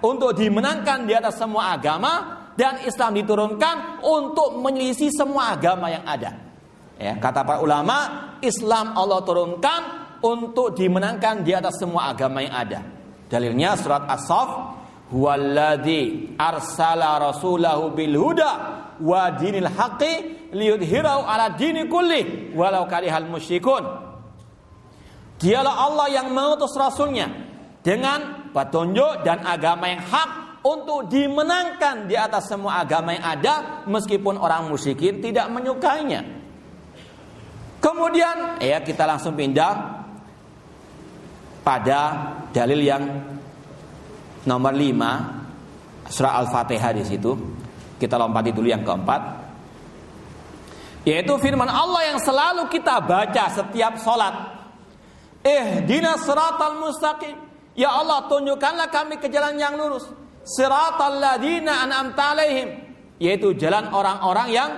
untuk dimenangkan di atas semua agama, dan Islam diturunkan untuk menyelisih semua agama yang ada. Kata para ulama, Islam Allah turunkan untuk dimenangkan di atas semua agama yang ada. Dalilnya surat As-Saff, huwallazi arsala rasulahu bil huda wa dinil haqqi liyudhhirahu ala dini kulli walau karihal musyrikun. Dialah Allah yang mengutus Rasulnya dengan petunjuk dan agama yang hak untuk dimenangkan di atas semua agama yang ada, meskipun orang musyrikin tidak menyukainya. Kemudian kita langsung pindah pada dalil yang nomor 5, surah Al-Fatihah. Di situ kita lompati dulu yang keempat, yaitu firman Allah yang selalu kita baca setiap sholat. Ihdinas siratal mustaqim. Ya Allah, tunjukkanlah kami ke jalan yang lurus. Siratal ladzina an'amta alaihim, yaitu jalan orang-orang yang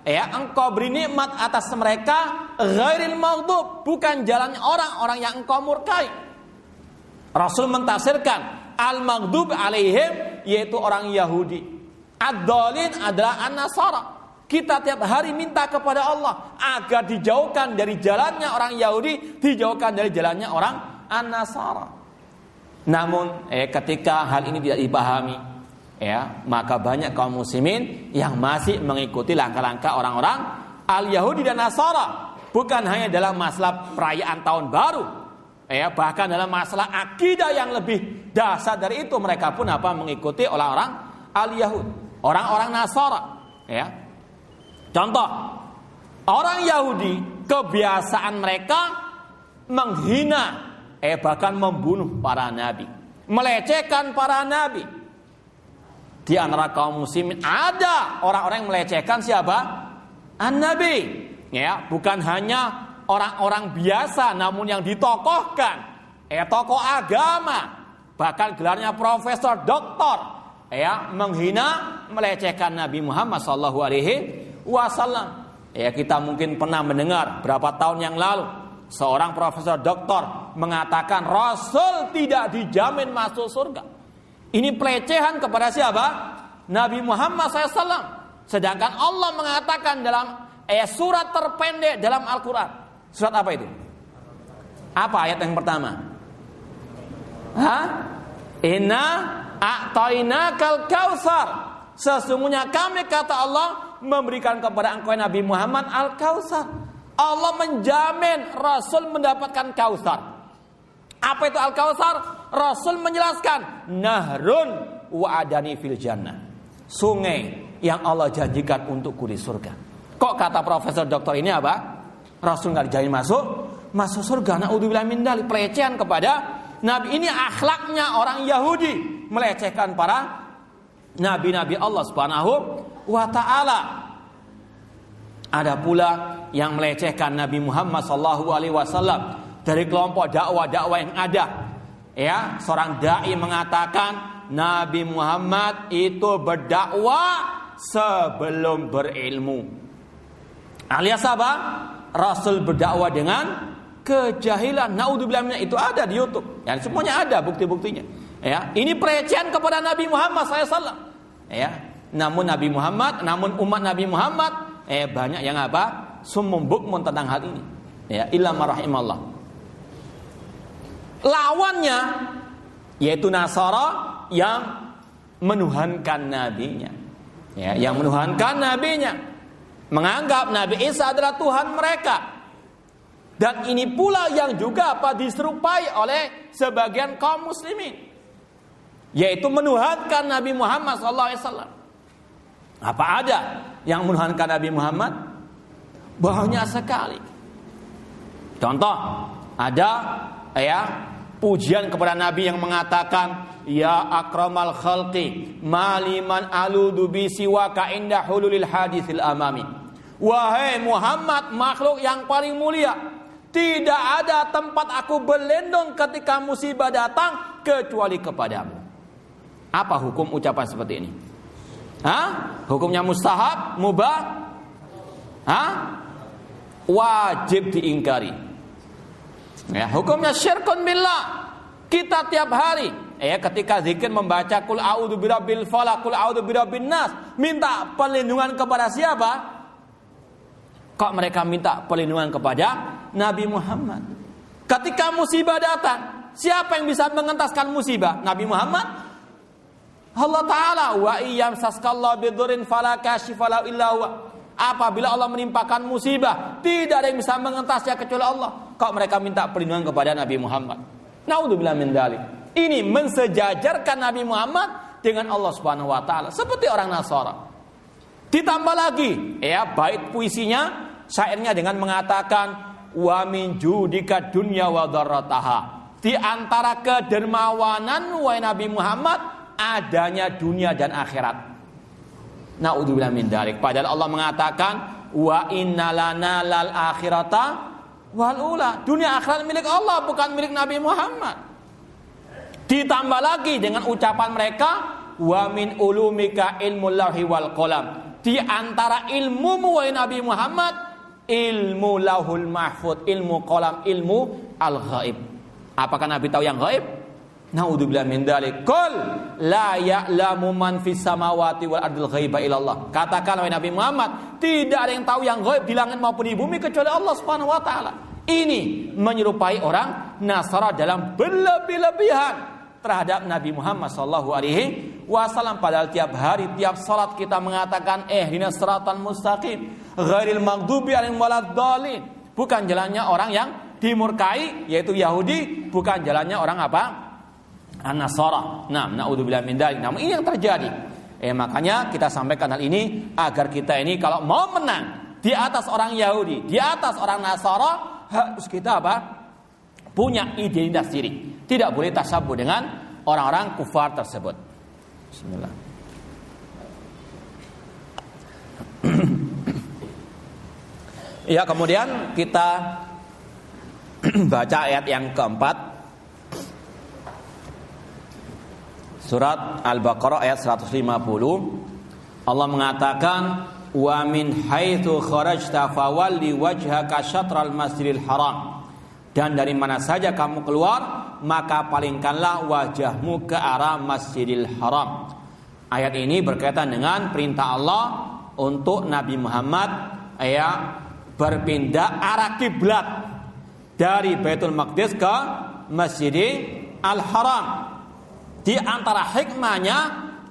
engkau beri nikmat atas mereka. Ghairil maghdub, bukan jalan orang-orang yang engkau murkai. Rasul mentafsirkan al-maghdub alaihim, yaitu orang Yahudi. Ad-dhalin adalah an-Nasara. Kita tiap hari minta kepada Allah agar dijauhkan dari jalannya orang Yahudi, dijauhkan dari jalannya orang An-Nasara. Namun ketika hal ini tidak dipahami, maka banyak kaum muslimin yang masih mengikuti langkah-langkah orang-orang Al-Yahudi dan Nasara. Bukan hanya dalam masalah perayaan tahun baru, bahkan dalam masalah akidah yang lebih Dasar dari itu mereka pun mengikuti orang-orang al-Yahud, orang-orang Nasara, ya. Contoh, orang Yahudi kebiasaan mereka menghina, bahkan membunuh para nabi, melecehkan para nabi. Di antara kaum muslimin ada orang-orang yang melecehkan siapa? An-Nabi, ya, bukan hanya orang-orang biasa, namun yang ditokohkan, tokoh agama. Bahkan gelarnya profesor, doktor, menghina, melecehkan Nabi Muhammad SAW. Kita mungkin pernah mendengar berapa tahun yang lalu seorang profesor doktor mengatakan Rasul tidak dijamin masuk surga. Ini pelecehan kepada siapa? Nabi Muhammad SAW. Sedangkan Allah mengatakan dalam surat terpendek dalam Al-Quran. Surat apa itu? Apa ayat yang pertama? Inna a'tainakal kautsar. Sesungguhnya kami, kata Allah, memberikan kepada engkau Nabi Muhammad al-Kautsar. Allah menjamin Rasul mendapatkan Kautsar. Apa itu al-Kautsar? Rasul menjelaskan, nahrun wa'adani fil jannah. Sungai yang Allah janjikan untukku di surga. Kok kata profesor doktor ini apa? Rasul enggak dijamin masuk surga. Na'udzubillah min dzalik. Pelecehan kepada Nabi. Ini akhlaknya orang Yahudi, melecehkan para nabi-nabi Allah Subhanahu wa ta'ala. Ada pula yang melecehkan Nabi Muhammad sallallahu alaihi wasallam dari kelompok dakwah-dakwah yang ada. Ya, seorang dai mengatakan Nabi Muhammad itu berdakwah sebelum berilmu. Alias apa? Rasul berdakwah dengan kejahilan. Naudzubillah, itu ada di YouTube. Ya, semuanya ada bukti-buktinya. Ya, ini pelecehan kepada Nabi Muhammad SAW. Ya, namun umat Nabi Muhammad banyak yang summum bukmun tentang hal ini. Ya, illa marhamallah. Lawannya yaitu Nasara yang menuhankan nabinya. Ya, yang menuhankan nabinya, menganggap Nabi Isa adalah Tuhan mereka. Dan ini pula yang juga diserupai oleh sebagian kaum muslimin, yaitu menuhankan Nabi Muhammad SAW. Apa ada yang menuhankan Nabi Muhammad? Banyak sekali. Contoh, ada pujian kepada Nabi yang mengatakan, ya akramal khalqi maliman aludu bi siwaka inda hululil haditsil amami. Wahai Muhammad, makhluk yang paling mulia, tidak ada tempat aku berlindung ketika musibah datang kecuali kepadamu. Apa hukum ucapan seperti ini? Hukumnya mustahab, mubah? Wajib diingkari. Ya, hukumnya syirkun billah. Kita tiap hari ketika zikir membaca qul a'udzu birabbil falaq, qul a'udzu birabbin nas, minta perlindungan kepada siapa? Kok mereka minta perlindungan kepada Nabi Muhammad? Ketika musibah datang, siapa yang bisa mengentaskan musibah? Nabi Muhammad? Allah Ta'ala, wa iyyam saskallahu bidurrin fala kashifa illa huwa. Apabila Allah menimpakan musibah, tidak ada yang bisa mengentasnya kecuali Allah. Kok mereka minta perlindungan kepada Nabi Muhammad? Naudzubillah min dzalik. Ini mensejajarkan Nabi Muhammad dengan Allah Subhanahu wa taala seperti orang Nasara. Ditambah lagi, bait puisinya, syairnya dengan mengatakan wa min judika dunya wa dharrataha. Di antara kedermawanan wahai Nabi Muhammad adanya dunia dan akhirat. Naudzubillah min dzalik. Padahal Allah mengatakan wa innalana lal akhirata wal ula. Dunia akhirat milik Allah, bukan milik Nabi Muhammad. Ditambah lagi dengan ucapan mereka wa min ulumika ilmul lauhi wal qalam. Di antara ilmu wahai Nabi Muhammad, ilmu lauhul mahfud, ilmu qalam, ilmu al-ghaib. Apakah Nabi tahu yang ghaib? Naudzubillah min dzalik. Qul la ya'lamu man fis samawati wal ardil ghaiba illallah. Katakan wahai Nabi Muhammad, tidak ada yang tahu yang ghaib di langit maupun di bumi kecuali Allah Subhanahu wa taala. Ini menyerupai orang Nasara dalam berlebih-lebihan terhadap Nabi Muhammad sallallahu alaihi wasallam. Padahal tiap hari, tiap salat kita mengatakan ihdinas siratal mustaqim ghairil maghdubi alaihim waladdallin. Bukan jalannya orang yang dimurkai, yaitu Yahudi, bukan jalannya orang An-Nasara. Nah, naudzubillah min dzalik. Namun ini yang terjadi. Makanya kita sampaikan hal ini agar kita ini kalau mau menang di atas orang Yahudi, di atas orang Nasara, harus kita punya identitas diri. Tidak boleh tasyabuh dengan orang-orang kufar tersebut. Bismillah. Ya, kemudian kita baca ayat yang keempat, surat Al-Baqarah ayat 150. Allah mengatakan, wa min haitsu kharajta fawalli wajhaka syatral masjidil haram. Dan dari mana saja kamu keluar, maka palingkanlah wajahmu ke arah Masjidil Haram. Ayat ini berkaitan dengan perintah Allah untuk Nabi Muhammad berpindah arah kiblat dari Baitul Maqdis ke Masjidil Al-Haram. Di antara hikmahnya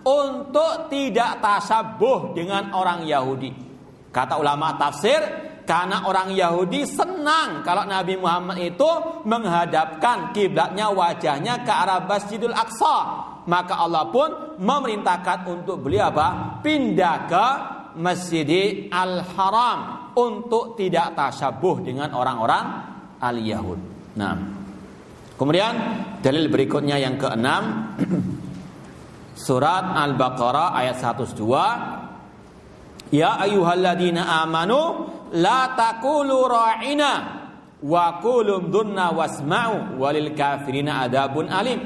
untuk tidak tasyabuh dengan orang Yahudi. Kata ulama tafsir, karena orang Yahudi senang kalau Nabi Muhammad itu menghadapkan kiblatnya, wajahnya ke arah Masjidil Aqsa. Maka Allah pun memerintahkan untuk beliau pindah ke Masjidil Al-Haram untuk tidak tasyabuh dengan orang-orang al-Yahud. Nah, kemudian dalil berikutnya yang keenam, surat Al-Baqarah ayat 102. Ya ayyuhalladzina amanu la taqulu ra'ina wa qulu dunna wasma'u walil kafirina adzabun alim.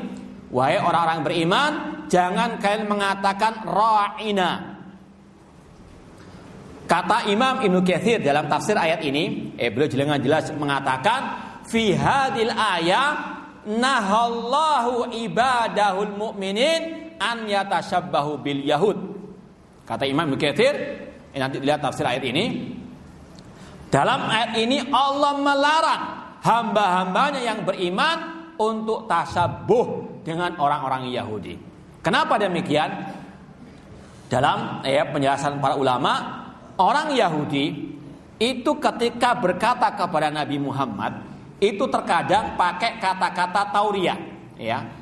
Wahai orang-orang beriman, jangan kalian mengatakan ra'ina. Kata Imam Ibnu Katsir dalam tafsir ayat ini, beliau jelas mengatakan fi hadil ayat nahallahu ibadahul mu'minin an yatashabbahu bil yahud. Kata Imam Ibnu Katsir, nanti lihat tafsir ayat ini. Dalam ayat ini Allah melarang hamba-hambanya yang beriman untuk tasyabuh dengan orang-orang Yahudi. Kenapa demikian? Dalam penjelasan para ulama, orang Yahudi itu ketika berkata kepada Nabi Muhammad itu terkadang pakai kata-kata tauriah,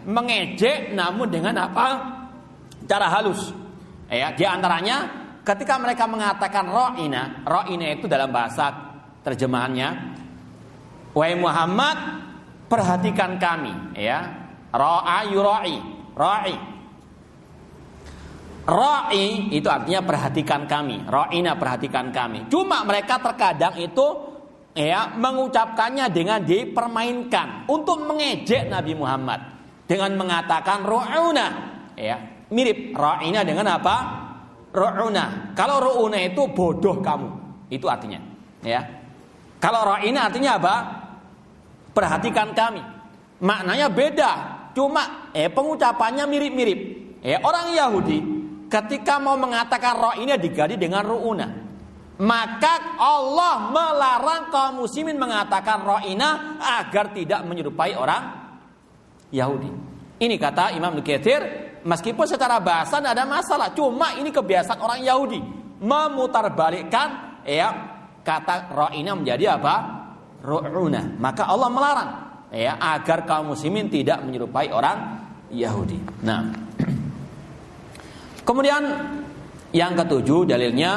mengejek namun dengan cara halus. Di antaranya ketika mereka mengatakan ra'ina itu dalam bahasa terjemahannya, wahai Muhammad, perhatikan kami, ra'a yura'i, ra'i itu artinya perhatikan kami, ra'ina perhatikan kami. Cuma mereka terkadang itu mengucapkannya dengan dipermainkan untuk mengejek Nabi Muhammad dengan mengatakan ru'una, mirip ra'ina dengan apa? Ru'una. Kalau ru'una itu bodoh kamu, itu artinya. Kalau ra'ina artinya apa? Perhatikan kami. Maknanya beda, cuma pengucapannya mirip-mirip. Orang Yahudi ketika mau mengatakan ra'ina diganti dengan ru'una. Maka Allah melarang kaum muslimin mengatakan ra'ina agar tidak menyerupai orang Yahudi. Ini kata Imam Ibnu Katsir, meskipun secara bahasa tidak ada masalah, cuma ini kebiasaan orang Yahudi memutarbalikkan kata ra'ina menjadi apa? Ru'una. Maka Allah melarang agar kaum muslimin tidak menyerupai orang Yahudi. Nah, kemudian yang ketujuh dalilnya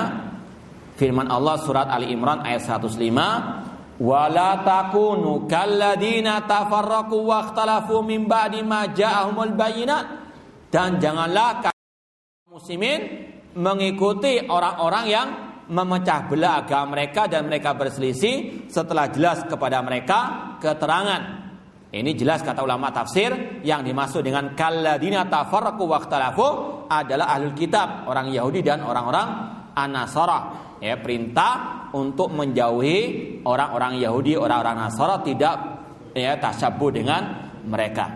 firman Allah surat Ali Imran ayat 105. Wala takunu kalladina tafarraqu wakhtalafu min ba'di ma ja'ahumul bayyinat. Dan janganlah kaum muslimin mengikuti orang-orang yang memecah belah agama mereka dan mereka berselisih setelah jelas kepada mereka keterangan. Ini jelas kata ulama tafsir, yang dimaksud dengan kalladina tafarraqu wakhtalafu adalah ahlul kitab, orang Yahudi dan orang-orang An-Nasara. Perintah untuk menjauhi orang-orang Yahudi, orang-orang Nasara, tidak tasyabuh dengan mereka.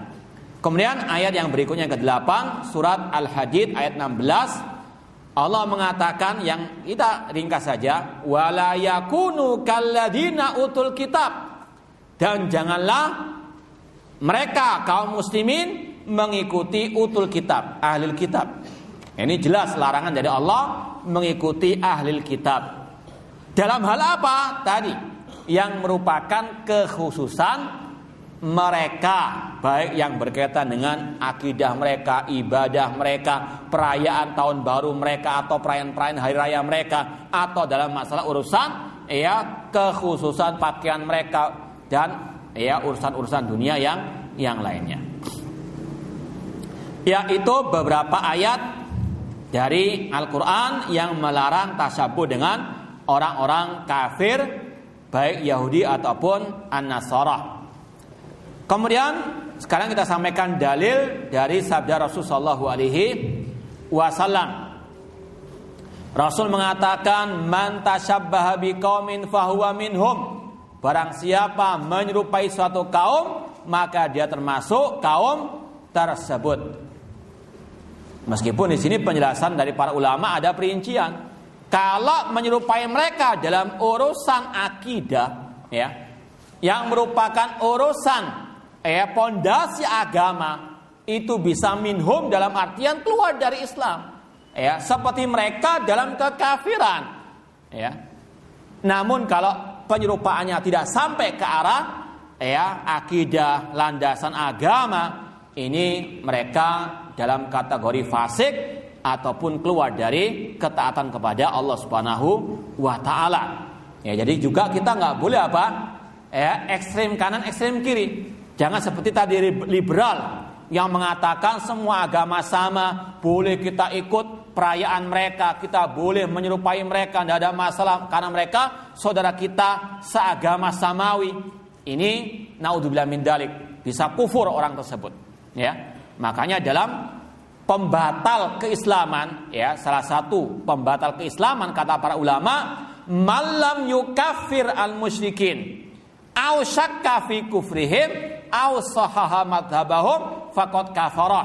Kemudian ayat yang berikutnya ke-8 surat Al-Hadid ayat 16, Allah mengatakan, yang kita ringkas saja, wala yakunu kalladina utul kitab, dan janganlah mereka kaum muslimin mengikuti utul kitab, ahlul kitab. Ini jelas larangan dari Allah mengikuti ahlul kitab. Dalam hal apa? Tadi yang merupakan kekhususan mereka, baik yang berkaitan dengan akidah mereka, ibadah mereka, perayaan tahun baru mereka, atau perayaan-perayaan hari raya mereka, atau dalam masalah urusan kekhususan pakaian mereka dan urusan-urusan dunia yang lainnya. Yaitu beberapa ayat dari Al-Quran yang melarang tasyabuh dengan orang-orang kafir, baik Yahudi ataupun An-Nasara. Kemudian sekarang kita sampaikan dalil dari sabda Rasul sallallahu alaihi wasallam. Rasul mengatakan, "Man tasyabbaha biqaumin fahuwa minhum." Barang siapa menyerupai suatu kaum, maka dia termasuk kaum tersebut. Meskipun di sini penjelasan dari para ulama ada perincian. Kalau menyerupai mereka dalam urusan akidah, yang merupakan urusan pondasi agama, itu bisa minhum dalam artian keluar dari Islam, seperti mereka dalam kekafiran, Namun kalau penyerupaannya tidak sampai ke arah akidah, landasan agama, ini mereka dalam kategori fasik ataupun keluar dari ketaatan kepada Allah Subhanahu wa taala. Jadi juga kita nggak boleh ekstrem kanan, ekstrem kiri. Jangan seperti tadi liberal yang mengatakan semua agama sama, boleh kita ikut perayaan mereka, kita boleh menyerupai mereka, tidak ada masalah karena mereka saudara kita seagama samawi. Ini naudzubillah min dzalik, bisa kufur orang tersebut. Makanya dalam pembatal keislaman, salah satu pembatal keislaman kata para ulama, malam yukaffir al musyrikin au syakka fi kufrihim au sahaha madhabahum faqad kafara.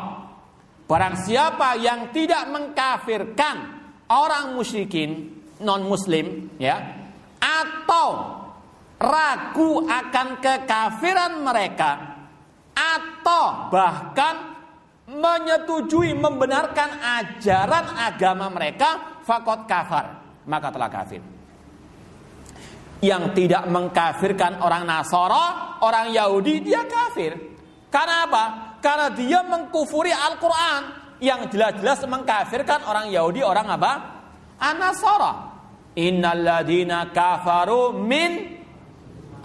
Barang siapa yang tidak mengkafirkan orang musyrikin, non muslim, atau ragu akan kekafiran mereka, atau bahkan menyetujui, membenarkan ajaran agama mereka, faqad kafar, maka telah kafir. Yang tidak mengkafirkan orang Nasara, orang Yahudi, dia kafir. Karena apa? Karena dia mengkufuri Al-Quran yang jelas-jelas mengkafirkan orang Yahudi, orang apa? An-Nasara. Innalladzina kafaru min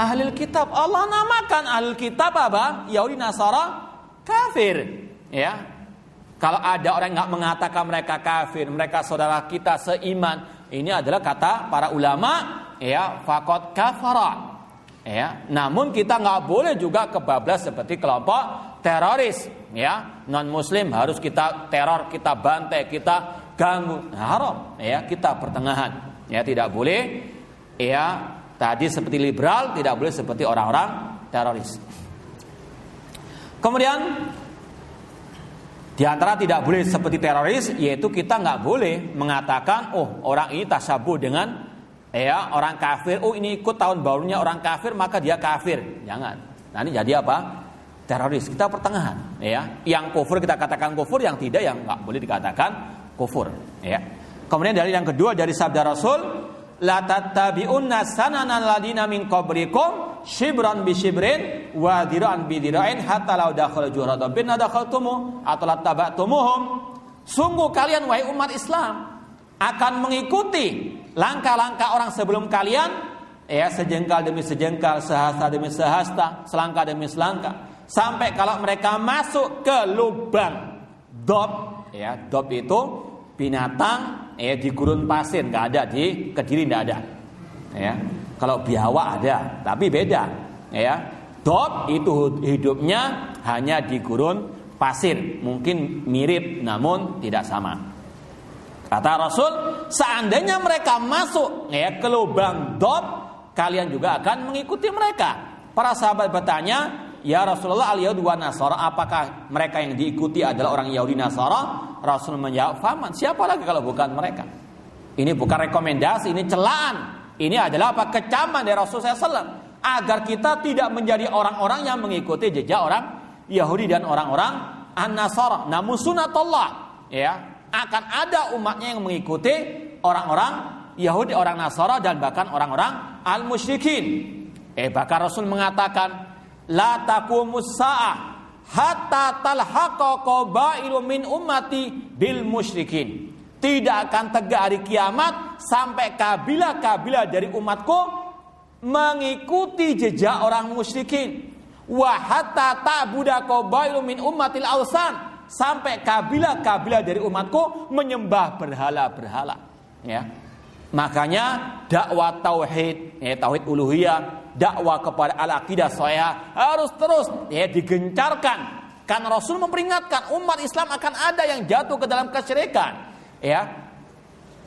ahlil kitab. Allah namakan ahlil kitab apa? Yahudi, Nasara kafir. Kalau ada orang yang nggak mengatakan mereka kafir, mereka saudara kita seiman, ini adalah kata para ulama, faqad kafara. Namun kita nggak boleh juga kebablas seperti kelompok teroris, non muslim harus kita teror, kita bantai, kita ganggu, haram, kita pertengahan, tidak boleh, tadi seperti liberal, tidak boleh seperti orang-orang teroris. Kemudian di antara tidak boleh seperti teroris, yaitu kita nggak boleh mengatakan, orang ini tasyabuh dengan orang kafir, ini ikut tahun barunya orang kafir maka dia kafir. Jangan. Nanti jadi apa? Teroris. Kita pertengahan, Yang kufur kita katakan kufur, yang tidak yang nggak boleh dikatakan kufur, Kemudian dari yang kedua dari sabda Rasul, la tattabi'unna sananal ladina min qablikum shibran bi shibrin wa dira'an bi dira'in hatta law dakhala juhra dabbin dakhaltumu atau lattaba'tumuhum. Sungguh kalian wahai umat Islam akan mengikuti langkah-langkah orang sebelum kalian, sejengkal demi sejengkal, sehasta demi sehasta, selangkah demi selangkah, sampai kalau mereka masuk ke lubang dob, dob itu binatang di gurun pasir, nggak ada, di Kediri nggak ada, kalau biawak ada, tapi beda, dob itu hidupnya hanya di gurun pasir, mungkin mirip namun tidak sama. Kata Rasul, seandainya mereka masuk ke lubang dob, kalian juga akan mengikuti mereka. Para sahabat bertanya, ya Rasulullah, al-Yahud wa Nasara, apakah mereka yang diikuti adalah orang Yahudi Nasara? Rasul menjawab, faman, siapa lagi kalau bukan mereka? Ini bukan rekomendasi, ini celaan. Ini adalah kecaman dari Rasul SAW, agar kita tidak menjadi orang-orang yang mengikuti jejak orang Yahudi dan orang-orang An-Nasara. Namun sunatullah, akan ada umatnya yang mengikuti orang-orang Yahudi, orang Nasara, dan bahkan orang-orang al-musyrikin. Bahkan Rasul mengatakan, la taqumus sa'ah hatta talhaqa qabailu min ummati bil musyrikin. Tidak akan tegak hari kiamat sampai kabilah-kabilah dari umatku mengikuti jejak orang musyrikin. Wa hatta ta'budu qabailu min ummatil awsan, sampai kabilah-kabilah dari umatku menyembah berhala-berhala. Ya. Makanya dakwah tauhid, tauhid uluhiyah, dakwah kepada al-aqidah shahihah harus terus digencarkan. Karena Rasul memperingatkan umat Islam akan ada yang jatuh ke dalam kesyirikan. Ya.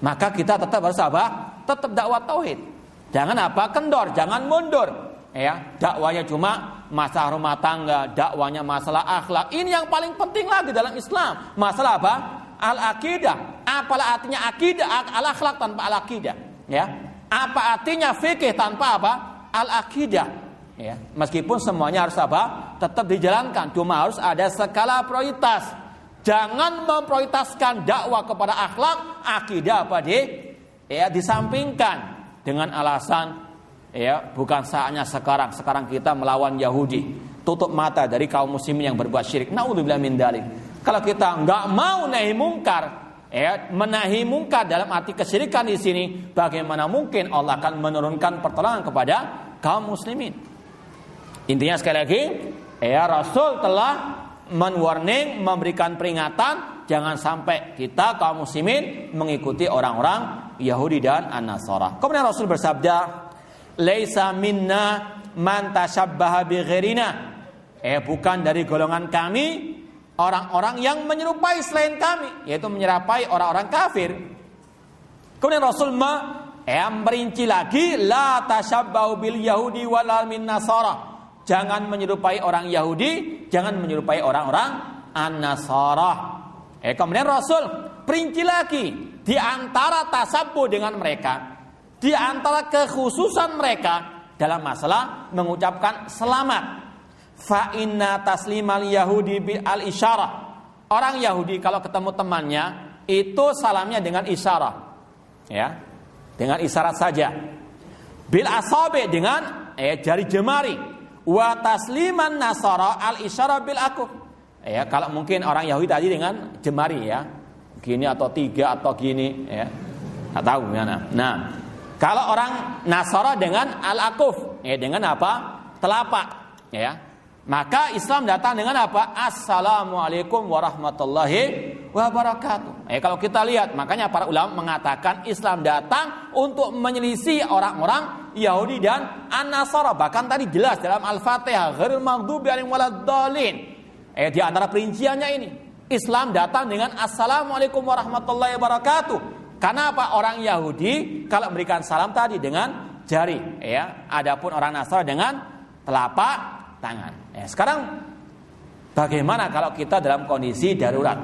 Maka kita tetap harus apa? Tetap dakwah tauhid. Jangan apa? Kendor, jangan mundur. Ya, dakwanya cuma masalah rumah tangga, dakwanya masalah akhlak. Ini yang paling penting lagi dalam Islam. Masalah apa? Al-aqidah. Apalah artinya akidah? Al-akhlak tanpa al-aqidah. Ya. Apa artinya fikih tanpa apa? Al-aqidah. Ya. Meskipun semuanya harus apa? Tetap dijalankan. Cuma harus ada skala prioritas. Jangan memprioritaskan dakwah kepada akhlak, akidah apa disampingkan dengan alasan bukan saatnya sekarang. Sekarang kita melawan Yahudi. Tutup mata dari kaum muslimin yang berbuat syirik. Naudzubillah min dzalik. Kalau kita enggak mau nahi mungkar, menahi mungkar dalam arti kesyirikan di sini, bagaimana mungkin Allah akan menurunkan pertolongan kepada kaum muslimin? Intinya sekali lagi, Rasul telah men-warning, memberikan peringatan, jangan sampai kita kaum muslimin mengikuti orang-orang Yahudi dan An-Nasara. Kemudian Rasul bersabda, "Laisa minna man tashabbaha bi ghairina." Bukan dari golongan kami orang-orang yang menyerupai selain kami, yaitu menyerupai orang-orang kafir. Kemudian Rasul merinci lagi, la tashabbahu bil yahudi wala min nasara. Jangan menyerupai orang Yahudi, jangan menyerupai orang-orang An-Nasara. Kemudian Rasul perinci lagi di antara tasabbuh dengan mereka, di antara kekhususan mereka dalam masalah mengucapkan selamat. Fa inna taslimal yahudi bil al-isyarah. Orang Yahudi kalau ketemu temannya itu salamnya dengan isyarah. Ya. Dengan isyarat saja. Bil asabi dengan jari jemari. Wa tasliman nasara al-isyarah bil akuf. Kalau mungkin orang Yahudi tadi dengan jemari ya. Gini atau tiga atau gini ya. Enggak tahu gimana. Nah, kalau orang Nasara dengan al-akuf, dengan apa? Telapak, ya. Maka Islam datang dengan apa? Assalamualaikum warahmatullahi wabarakatuh. Kalau kita lihat, makanya para ulama mengatakan Islam datang untuk menyelisih orang-orang Yahudi dan An-Nasara. Bahkan tadi jelas dalam Al-Fatihah, ghairil maghdubi 'alaihim waladdallin. Di antara perinciannya ini, Islam datang dengan Assalamualaikum warahmatullahi wabarakatuh. Karena apa? Orang Yahudi kalau memberikan salam tadi dengan jari, adapun orang Nasara dengan telapak tangan. Sekarang bagaimana kalau kita dalam kondisi darurat?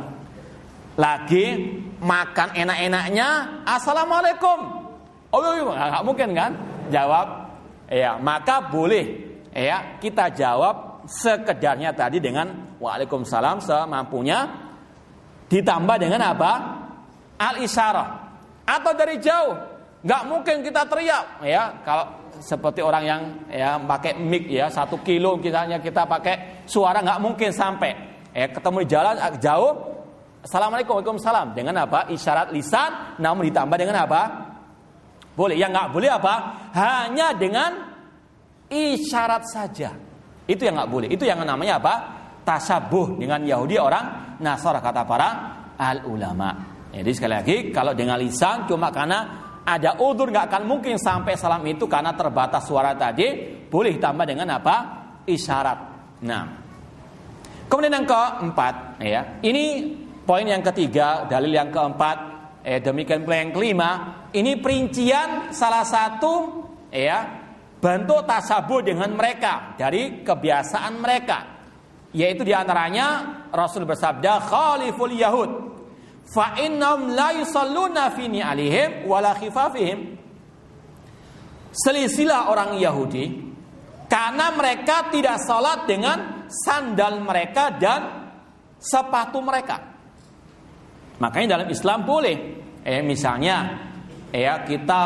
Lagi makan enak-enaknya, Assalamualaikum. Nggak mungkin kan? Jawab, maka boleh, kita jawab sekedarnya tadi dengan Waalaikumsalam semampunya, ditambah dengan apa? Al-isyarah. Atau dari jauh, nggak mungkin kita teriak, kalau seperti orang yang pakai mic 1 kilo kita pakai suara, nggak mungkin sampai. Ketemu di jalan jauh, Assalamualaikum, Waalaikumsalam, dengan apa? Isyarat lisan, namun ditambah dengan apa? Boleh. Yang nggak boleh apa? Hanya dengan isyarat saja. Itu yang nggak boleh. Itu yang namanya apa? Tasabuh dengan Yahudi orang Nasara, kata para al-ulama. Jadi sekali lagi, kalau dengan lisan cuma karena ada udzur nggak akan mungkin sampai salam itu karena terbatas suara tadi, boleh ditambah dengan apa? Isyarat. Nah, kemudian yang keempat, ini poin yang ketiga, dalil yang keempat, demikian pula yang kelima, ini perincian salah satu bentuk tasabuh dengan mereka dari kebiasaan mereka, yaitu diantaranya Rasul bersabda, khaliful yahud fa innahum la yusalluna fi ni'alihim wala khifafihim. Selisilah orang Yahudi karena mereka tidak salat dengan sandal mereka dan sepatu mereka. Makanya dalam Islam boleh, misalnya kita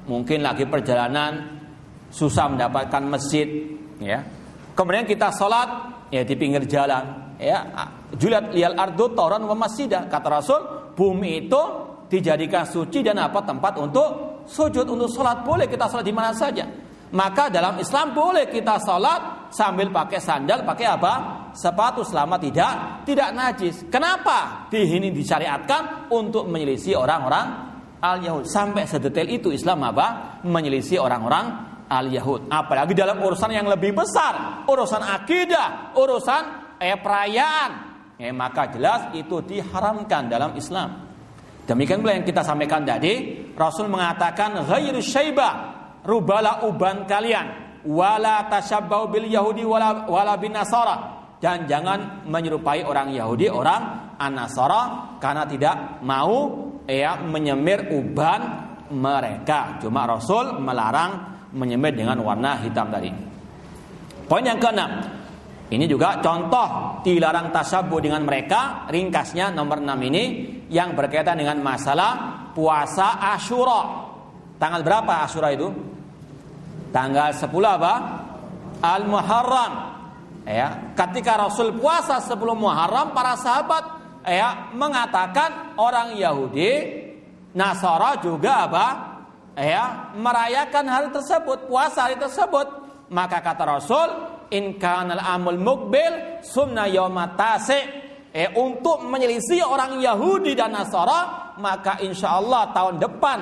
mungkin lagi perjalanan susah mendapatkan masjid, Kemudian kita sholat ya di pinggir jalan, ya. Julat liyal ardu tauran wa masjidah. Kata Rasul, bumi itu dijadikan suci dan apa? Tempat untuk sujud, untuk sholat. Boleh kita sholat di mana saja. Maka dalam Islam boleh kita sholat sambil pakai sandal, pakai apa? Sepatu selama tidak najis. Kenapa? Ini disyariatkan untuk menyelisih orang-orang al-Yahud. Sampai sedetail itu Islam apa? Menyelisih orang-orang al-Yahud. Apalagi dalam urusan yang lebih besar, urusan akidah, urusan perayaan, maka jelas itu diharamkan dalam Islam. Demikian pula yang kita sampaikan tadi, Rasul mengatakan ghairu syaibah, rubala uban kalian, wala tasyabbau bil yahudi wala bin nasara, dan jangan menyerupai orang Yahudi, orang an-Nasara, karena tidak mau menyemir uban mereka. Cuma Rasul melarang menyemir dengan warna hitam tadi. Poin yang ke-6, ini juga contoh dilarang tasyabuh dengan mereka. Ringkasnya nomor 6 ini yang berkaitan dengan masalah puasa Asyura. Tanggal berapa Asyura itu? Tanggal 10 apa? Al-Muharram. Ketika Rasul puasa sebelum Muharram, para sahabat mengatakan orang Yahudi, Nasara juga apa? Merayakan hari tersebut, puasa hari tersebut. Maka kata Rasul, in kanal amul mukbil sumna yawma tasi'. Untuk menyelisih orang Yahudi dan Nasara, maka insya Allah tahun depan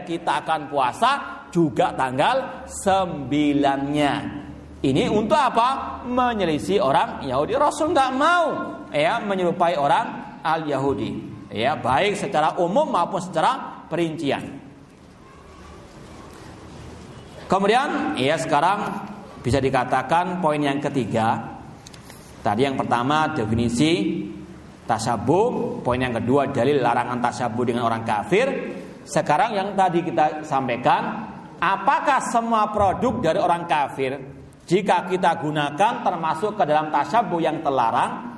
kita akan puasa juga tanggal 9-nya. Ini untuk apa? Menyelisih orang Yahudi. Rasul nggak mau menyerupai orang al-Yahudi, baik secara umum maupun secara perincian. Kemudian sekarang bisa dikatakan poin yang ketiga. Tadi yang pertama definisi tasyabuh, poin yang kedua dalil larangan tasyabuh dengan orang kafir. Sekarang yang tadi kita sampaikan, apakah semua produk dari orang kafir jika kita gunakan termasuk ke dalam tasyabuh yang terlarang?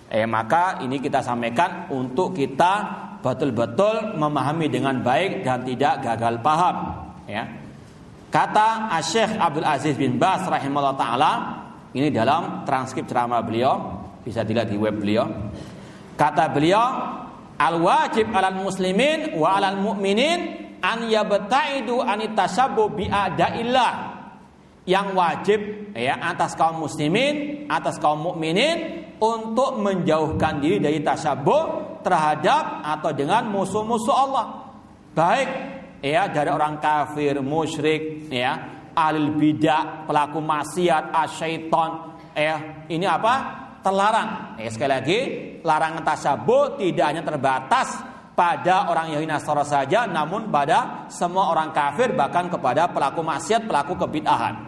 Maka ini kita sampaikan untuk kita betul-betul memahami dengan baik dan tidak gagal paham. Kata Syekh Abdul Aziz bin Baz rahimahullah ta'ala, ini dalam transkrip ceramah beliau, bisa dilihat di web beliau. Kata beliau, al-wajib alal muslimin wa alal mu'minin an yabta'idu anit tashabbuh bi a'da'illah. Yang wajib atas kaum muslimin, atas kaum mukminin untuk menjauhkan diri dari tashabbuh terhadap atau dengan musuh-musuh Allah. Baik dari orang kafir, musyrik, ahlul bidah, pelaku maksiat, asyaiton, ini apa? Terlarang. Sekali lagi, larangan tasyabuh tidak hanya terbatas pada orang Yahudi Nasara saja, namun pada semua orang kafir, bahkan kepada pelaku maksiat, pelaku kebid'ahan.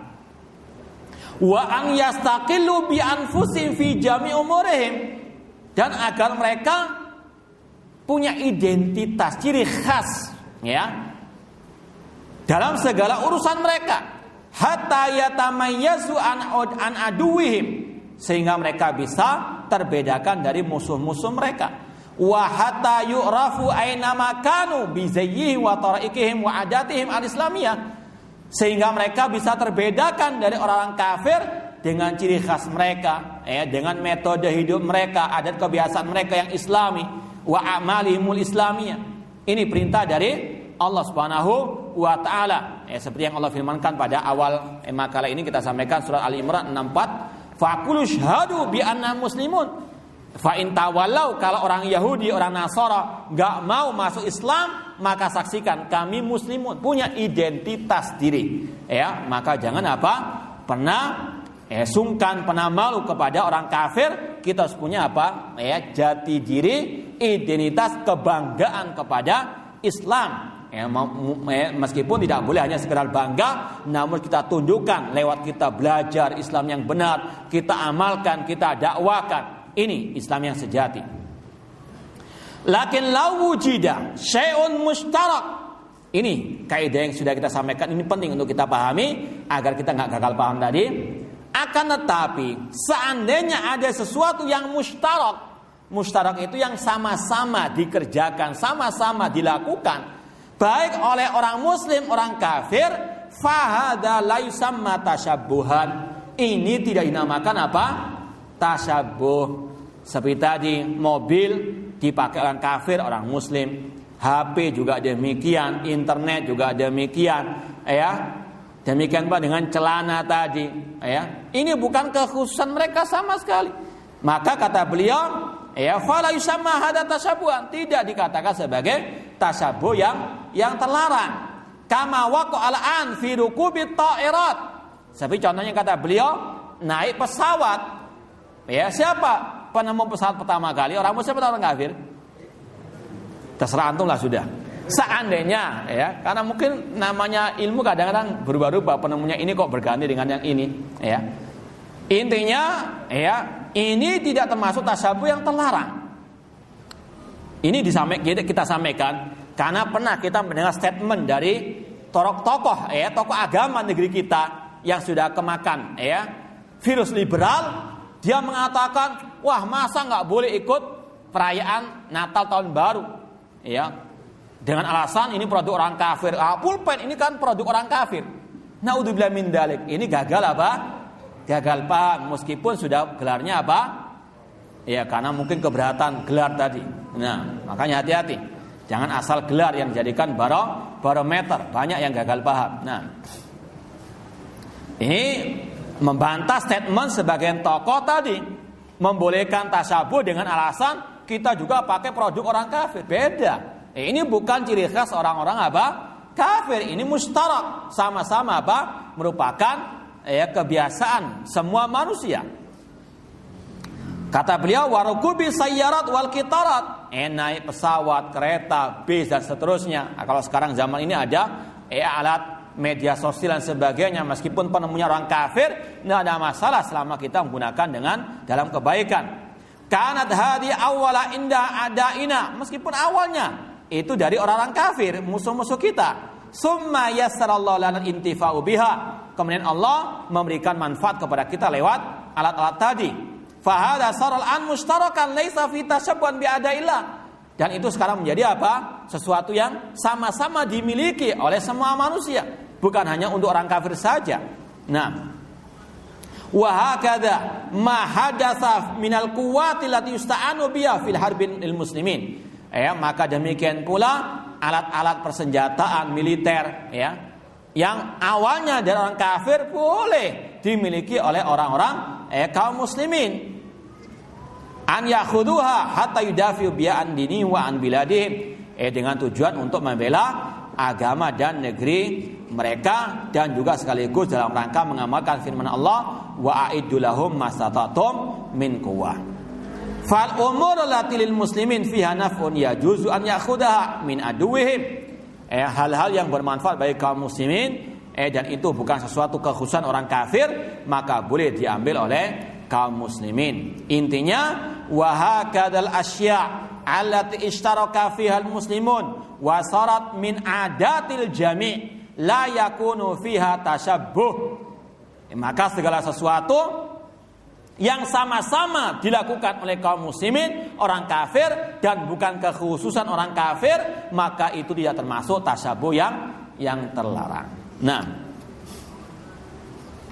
Wa an yastaqillu bi anfusihim fi jami' umurihim, dan agar mereka punya identitas, ciri khas, dalam segala urusan mereka, hatta yatamayyazu an aduwihim, sehingga mereka bisa terbedakan dari musuh-musuh mereka. Wa hatta yu'rafu aina makanu bi zayyihi wa taraikihim wa adatihim al-islamiyah, sehingga mereka bisa terbedakan dari orang kafir dengan ciri khas mereka, dengan metode hidup mereka, adat kebiasaan mereka yang islami, wa amalihimul islamiyah. Ini perintah dari Allah Subhanahu wa ta'ala. Seperti yang Allah firmankan pada awal makalah ini, kita sampaikan surat Al-Imran 64, faqulu syhadu bi anna muslimun. Fa in tawallau, kalau orang Yahudi, orang Nasara enggak mau masuk Islam, maka saksikan kami muslimun, punya identitas diri. Maka jangan apa? Pernah sungkan, pernah malu kepada orang kafir. Kita harus punya apa? Jati diri, identitas, kebanggaan kepada Islam. Meskipun tidak boleh hanya sekedar bangga, namun kita tunjukkan lewat kita belajar Islam yang benar, kita amalkan, kita dakwakan. Ini Islam yang sejati. Lakin law wujida syai'un mushtarak. Ini kaidah yang sudah kita sampaikan, ini penting untuk kita pahami agar kita enggak gagal paham tadi. Akan tetapi seandainya ada sesuatu yang mushtarak, mushtarak itu yang sama-sama dikerjakan, sama-sama dilakukan, baik oleh orang muslim, orang kafir, fahada la yusamma tasyabbuhan. ini tidak dinamakan apa? Tasyabuh. Seperti tadi, mobil dipakai orang kafir, orang muslim. HP juga demikian, internet juga demikian, ya. Demikian pula dengan celana tadi, ya. Ini bukan kekhususan mereka sama sekali. Maka kata beliau, ya, fala yusamma hadza tasyabuhan, tidak dikatakan sebagai tasyabuh yang terlarang. Kama waqa'al an fi rukubit ta'irat. Seperti contohnya kata beliau, naik pesawat. Ya, siapa penemu pesawat pertama kali? Orang muslim atau orang kafir? Terserah antum lah sudah. Seandainya, ya, karena mungkin namanya ilmu kadang-kadang berubah-ubah, penemunya ini kok berganti dengan yang ini, ya. Intinya, ya, ini tidak termasuk tasyabuh yang terlarang. Ini kita sampaikan karena pernah kita mendengar statement dari tokoh, ya, tokoh agama negeri kita yang sudah kemakan, ya, virus liberal. Dia mengatakan, wah, masa nggak boleh ikut perayaan Natal tahun baru, ya, dengan alasan ini produk orang kafir. Pulpen ini kan produk orang kafir. Naudzubillah min dzalik. Ini gagal apa? Gagal paham, meskipun sudah gelarnya apa? Ya, karena mungkin keberatan gelar tadi. Nah, makanya hati-hati. Jangan asal gelar yang dijadikan barometer. Banyak yang gagal paham. Nah, ini membantah statement sebagian tokoh tadi, membolehkan tasyabuh dengan alasan kita juga pakai produk orang kafir. Beda. Ini bukan ciri khas orang-orang apa? Kafir. Ini mustarak, sama-sama apa? Merupakan, ya, kebiasaan semua manusia. Kata beliau, warukubi sayyarat wal qitarat, naik pesawat, kereta, bis dan seterusnya. Kalau sekarang zaman ini ada alat media sosial dan sebagainya, meskipun penemunya orang kafir, tidak ada masalah selama kita menggunakan dengan dalam kebaikan. Kanat hadi awwala inda adaina, meskipun awalnya itu dari orang-orang kafir, musuh-musuh kita. Summa yassarallahu lana intifa'u biha, kemudian Allah memberikan manfaat kepada kita lewat alat-alat tadi. Fa hadza saral an mushtarakan laisa fi tashabbuhan bi adaillah, dan itu sekarang menjadi apa? Sesuatu yang sama-sama dimiliki oleh semua manusia, bukan hanya untuk orang kafir saja. Nah, wa hakadha ma hadatsa minal quwwati allati yusta'anu biha fil harbin lil muslimin. Ya, maka demikian pula alat-alat persenjataan militer, ya, yang awalnya dari orang kafir boleh dimiliki oleh orang-orang kaum muslimin. An yakhuduha hatta yudafi'u bi an dini wa an biladihim, dengan tujuan untuk membela agama dan negeri mereka, dan juga sekaligus dalam rangka mengamalkan firman Allah, wa a'iddu lahum mastata'tum min quwwah. Fal umur allati lil muslimin fiha naf'un yajuzu an ya'khudaha min aduwwihim. Hal-hal yang bermanfaat bagi kaum muslimin, dan itu bukan sesuatu kekhususan orang kafir, maka boleh diambil oleh kaum muslimin. Intinya, wa hakadzal asya' allati ishtaraka fiha al muslimun wa sarat min adatil jami' la yakunu fiha tashabbuh. Maka segala sesuatu yang sama-sama dilakukan oleh kaum muslimin, orang kafir, dan bukan kekhususan orang kafir, maka itu tidak termasuk tasyabuh yang terlarang. Nah,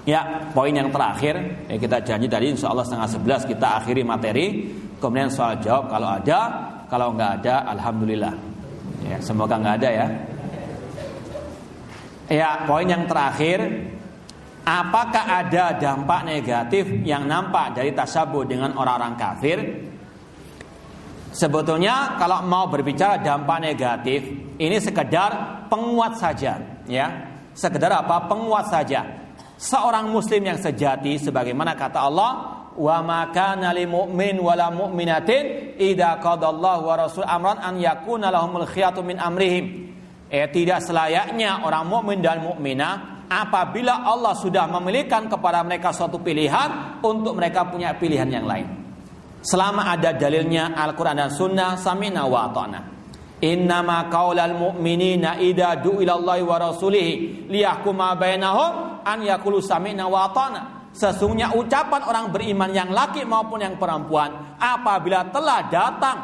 ya, poin yang terakhir, kita janji tadi insyaallah 10:30 kita akhiri materi. Kemudian soal jawab kalau ada, kalau nggak ada alhamdulillah. Ya, semoga nggak ada ya. Ya, poin yang terakhir, apakah ada dampak negatif yang nampak dari tasyabuh dengan orang-orang kafir? Sebetulnya kalau mau berbicara dampak negatif, ini sekedar penguat saja, ya. Sekedar apa? Penguat saja. Seorang muslim yang sejati, sebagaimana kata Allah, wa ma kana lil mu'min wala mu'minatin idza qadallahu wa rasul amran an yakuna lahumul khiyatu min amrihim. Tidak selayaknya orang mukmin dan mukminah apabila Allah sudah memilihkan kepada mereka suatu pilihan untuk mereka punya pilihan yang lain. Selama ada dalilnya Al-Quran dan Sunnah, sami'na wa ata'na. Innama qaulal mu'minina idza du'ilallahi wa rasulihi liyahkuma bainahum an yaqulu sami'na wa ata'na. Sesungguhnya ucapan orang beriman yang laki maupun yang perempuan, apabila telah datang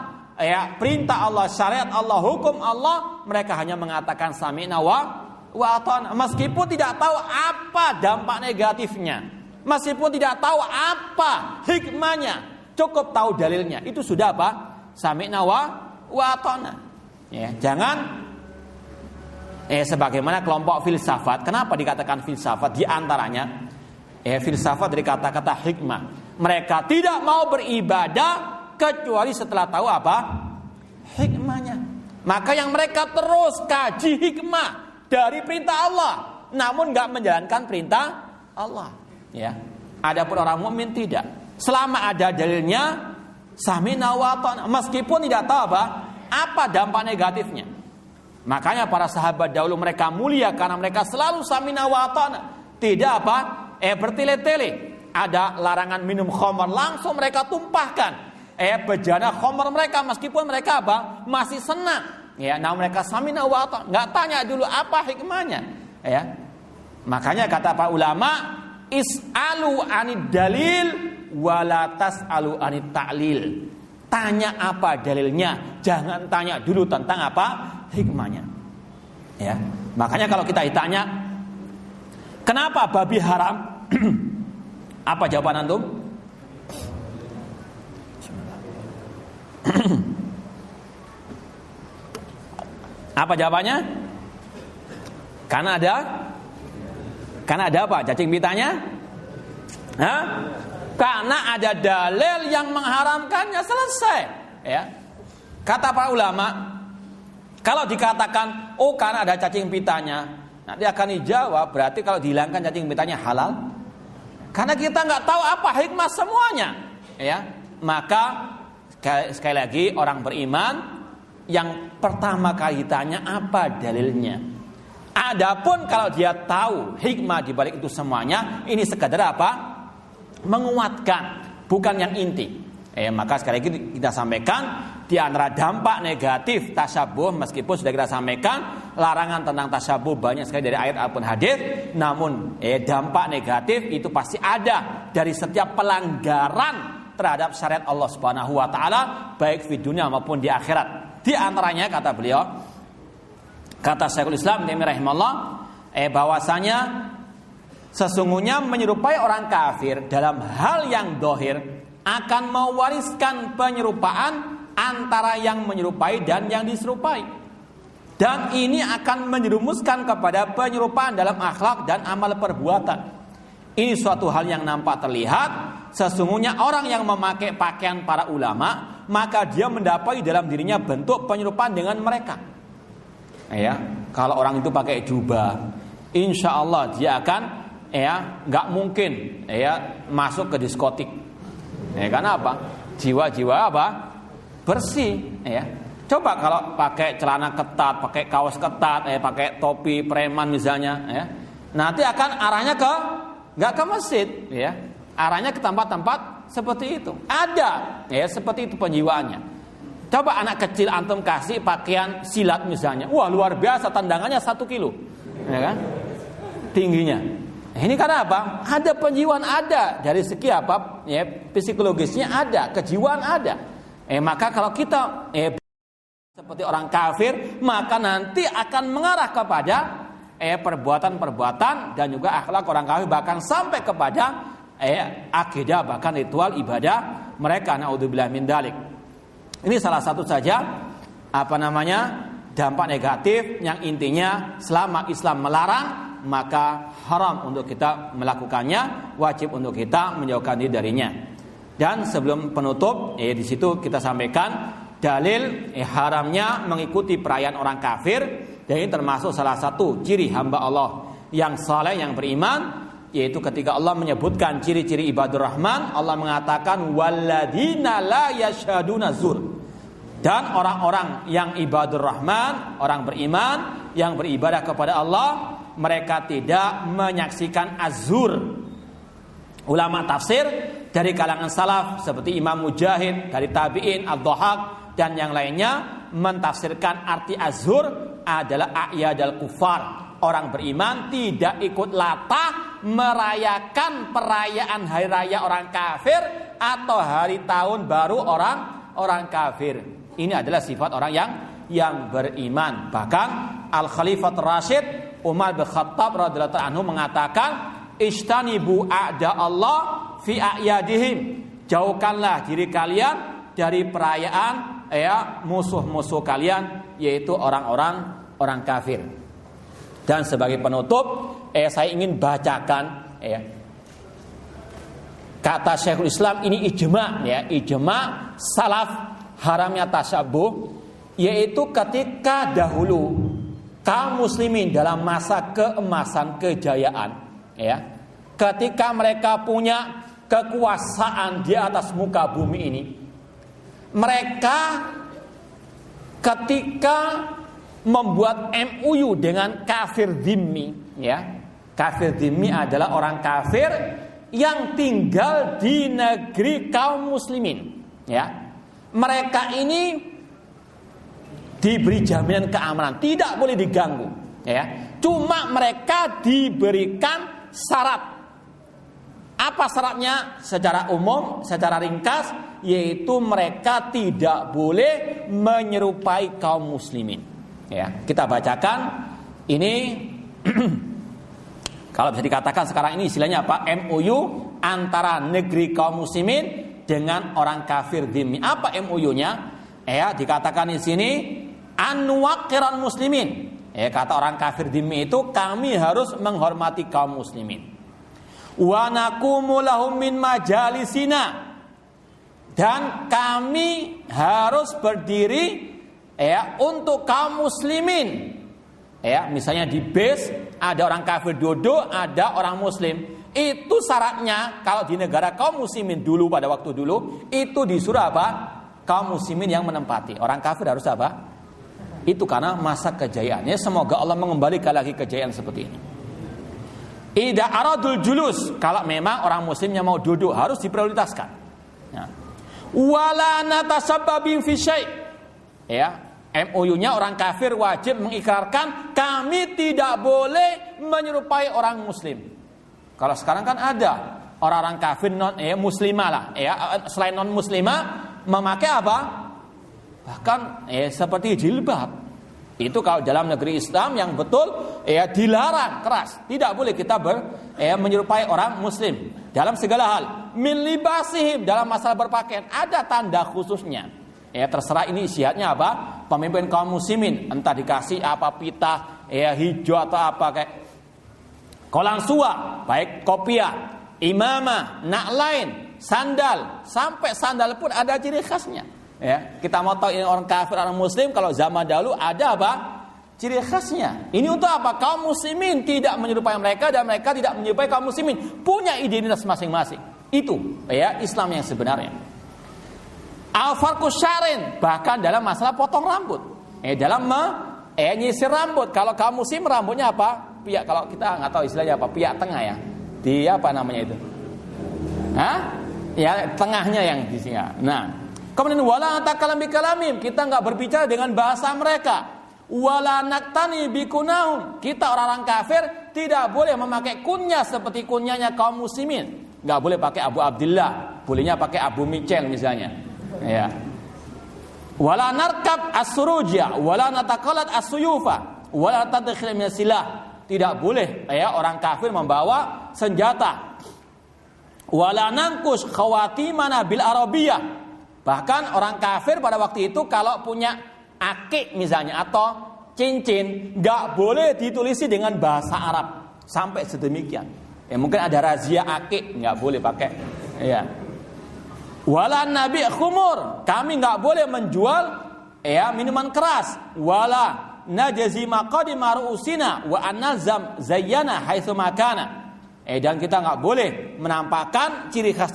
perintah Allah, syariat Allah, hukum Allah, mereka hanya mengatakan sami'na wa ata'na, meskipun tidak tahu apa dampak negatifnya. Meskipun tidak tahu apa hikmahnya, cukup tahu dalilnya, itu sudah apa? Sami'na wa ata'na. Ya, jangan sebagaimana kelompok filsafat. Kenapa dikatakan filsafat? Di antaranya filsafat dari kata-kata hikmah. Mereka tidak mau beribadah kecuali setelah tahu apa? Hikmahnya. Maka yang mereka terus kaji hikmah dari perintah Allah, namun nggak menjalankan perintah Allah. Ya. Adapun orang mukmin tidak. Selama ada dalilnya, sami'na wa ata'na, meskipun tidak tahu apa dampak negatifnya. Makanya para sahabat dahulu mereka mulia karena mereka selalu sami'na wa ata'na. Tidak bertele-tele. Ada larangan minum khamar, langsung mereka tumpahkan bejana khamar mereka, meskipun mereka masih senang. Ya, namun mereka sami'na wa ata'na, enggak tanya dulu apa hikmahnya. Ya. Makanya kata para ulama, is'alu anid dalil wala tas'alu anit ta'lil. Tanya apa dalilnya, jangan tanya dulu tentang apa hikmahnya. Ya. Makanya kalau kita ditanya, kenapa babi haram? Apa jawaban antum? Apa jawabannya? Karena ada apa? Cacing pitanya? Hah? Karena ada dalil yang mengharamkannya, selesai. Ya. Kata para ulama, kalau dikatakan karena ada cacing pitanya, nanti akan dijawab berarti kalau dihilangkan cacing pitanya halal. Karena kita nggak tahu apa hikmah semuanya. Ya. Maka sekali lagi orang beriman yang pertama kali ditanya apa dalilnya. Adapun kalau dia tahu hikmah di balik itu semuanya, ini sekadar apa? Menguatkan, bukan yang inti. Maka sekali lagi kita sampaikan, di antara dampak negatif tasyabuh, meskipun sudah kita sampaikan larangan tentang tasyabuh banyak sekali dari ayat ataupun hadis, namun dampak negatif itu pasti ada dari setiap pelanggaran terhadap syariat Allah Subhanahu wa taala, baik di dunia maupun di akhirat. Di antaranya kata beliau, kata Syekhul Islam Taimiyah rahimahullah, bahwasanya sesungguhnya menyerupai orang kafir dalam hal yang dohir akan mewariskan penyerupaan antara yang menyerupai dan yang diserupai. Dan ini akan menjerumuskan kepada penyerupaan dalam akhlak dan amal perbuatan. Ini suatu hal yang nampak terlihat. Sesungguhnya orang yang memakai pakaian para ulama, maka dia mendapat dalam dirinya bentuk penyerupaan dengan mereka. Ya, kalau orang itu pakai jubah, insya Allah dia akan nggak mungkin masuk ke diskotik. Karena apa? Jiwa-jiwa bersih. Coba kalau pakai celana ketat, pakai kaos ketat, pakai topi preman misalnya, nanti akan arahnya nggak ke masjid, arahnya ke tempat-tempat seperti itu. Ada, seperti itu penjiwaannya. Coba anak kecil antum kasih pakaian silat misalnya, wah luar biasa, tendangannya 1 kilo, kan? Tingginya. Ini karena apa? Ada penjiwaan, ada dari segi apa? Psikologisnya ada, kejiwaan ada. Maka kalau kita seperti orang kafir, maka nanti akan mengarah kepada perbuatan-perbuatan dan juga akhlak orang kafir, bahkan sampai kepada akidah, bahkan ritual ibadah mereka. Naudzubillah min dzalik. Ini salah satu saja dampak negatif yang intinya selama Islam melarang, maka haram untuk kita melakukannya, wajib untuk kita menjauhkan diri darinya. Dan sebelum penutup, di situ kita sampaikan dalil haramnya mengikuti perayaan orang kafir. Dan ini termasuk salah satu ciri hamba Allah yang saleh, yang beriman, yaitu ketika Allah menyebutkan ciri-ciri ibadur rahman, Allah mengatakan walladzina la yashhaduna zur. Dan orang-orang yang ibadur rahman, orang beriman yang beribadah kepada Allah, mereka tidak menyaksikan azur. Ulama tafsir dari kalangan salaf seperti Imam Mujahid, dari tabi'in, Ad-Dhahak dan yang lainnya mentafsirkan arti azur adalah a'yadal kufar. Orang beriman tidak ikut latah merayakan perayaan hari raya orang kafir atau hari tahun baru orang kafir. Ini adalah sifat orang yang beriman. Bahkan Al-Khalifah Rasyid Umar bin Khattab radhiyallahu anhu mengatakan, Ijtanibu a'da Allah fi a'yadihim. Jauhkanlah diri kalian dari perayaan musuh-musuh kalian, yaitu orang kafir. Dan sebagai penutup, saya ingin bacakan kata Syekhul Islam, ini ijma salaf haramnya tasyabuh, yaitu ketika dahulu kaum muslimin dalam masa keemasan kejayaan, ketika mereka punya kekuasaan di atas muka bumi ini, mereka ketika membuat MOU dengan kafir dhimmi, kafir dhimmi adalah orang kafir yang tinggal di negeri kaum muslimin, mereka ini diberi jaminan keamanan, tidak boleh diganggu, cuma mereka diberikan syarat. Apa syaratnya? Secara umum, secara ringkas, yaitu mereka tidak boleh menyerupai kaum muslimin. Kita bacakan ini. Kalau bisa dikatakan sekarang ini istilahnya apa? MOU antara negeri kaum muslimin dengan orang kafir dhimmi. Apa MOU-nya? Dikatakan di sini anwaqiran muslimin. Kata orang kafir dhimmi itu, kami harus menghormati kaum muslimin. Wa naqumu lahum min majalisina. Dan kami harus berdiri untuk kaum muslimin. Misalnya di base ada orang kafir duduk, ada orang muslim. Itu syaratnya kalau di negara kaum muslimin dulu, pada waktu dulu, itu disuruh apa? Kaum muslimin yang menempati. Orang kafir harus apa? Itu karena masa kejayaannya. Semoga Allah mengembalikan lagi kejayaan seperti ini. Idza aradul julus, kalau memang orang muslimnya mau duduk harus diprioritaskan. Wala natasabbabi fi syai'. MOU-nya orang kafir wajib mengikrarkan kami tidak boleh menyerupai orang muslim. Kalau sekarang kan ada orang-orang kafir muslimah lah, selain non muslimah memakai apa? Bahkan seperti jilbab. Itu kalau dalam negeri Islam yang betul dilarang keras. Tidak boleh kita menyerupai orang muslim dalam segala hal. Min libasihim, dalam masalah berpakaian ada tanda khususnya. Terserah ini isiatnya apa? Pemimpin kaum muslimin entah dikasih apa, pita hijau atau apa, kayak kolansua, baik kopiah, imamah, na'lain, sandal, sampai sandal pun ada ciri khasnya. Kita mau tahu ini orang kafir orang muslim, kalau zaman dahulu ada apa? Ciri khasnya. Ini untuk apa? Kaum muslimin tidak menyerupai mereka dan mereka tidak menyerupai kaum muslimin, punya identitas masing-masing. Itu Islam yang sebenarnya. Al-farqus sya'rin, bahkan dalam masalah potong rambut. Dalam nyisir rambut. Kalau kaum muslim rambutnya apa? Piak, kalau kita nggak tahu istilahnya apa, piak tengah ya. Di apa namanya itu? Tengahnya yang di sini. Nah, kemudian wala takalam bikalamim, kita nggak berbicara dengan bahasa mereka. Wala naktani bikunahum, kita orang-orang kafir tidak boleh memakai kunyah seperti kunyahnya kaum muslimin. Nggak boleh pakai Abu Abdullah, bolehnya pakai Abu Michel misalnya. Wala narkab as-surujya, wala nataqalat as-suyufa, wala tadkhil min silah. Tidak boleh orang kafir membawa senjata. Wala nankus khawatimana bil arabiyah. Bahkan orang kafir pada waktu itu kalau punya akik misalnya atau cincin, enggak boleh ditulisi dengan bahasa Arab. Sampai sedemikian. Mungkin ada razia akik, enggak boleh pakai. Wala nabi khumur, kami enggak boleh menjual minuman keras. Wala najazi maqadima ru'usina wa annazam zayyana haitsu makana. Dan kita enggak boleh menampakkan ciri khas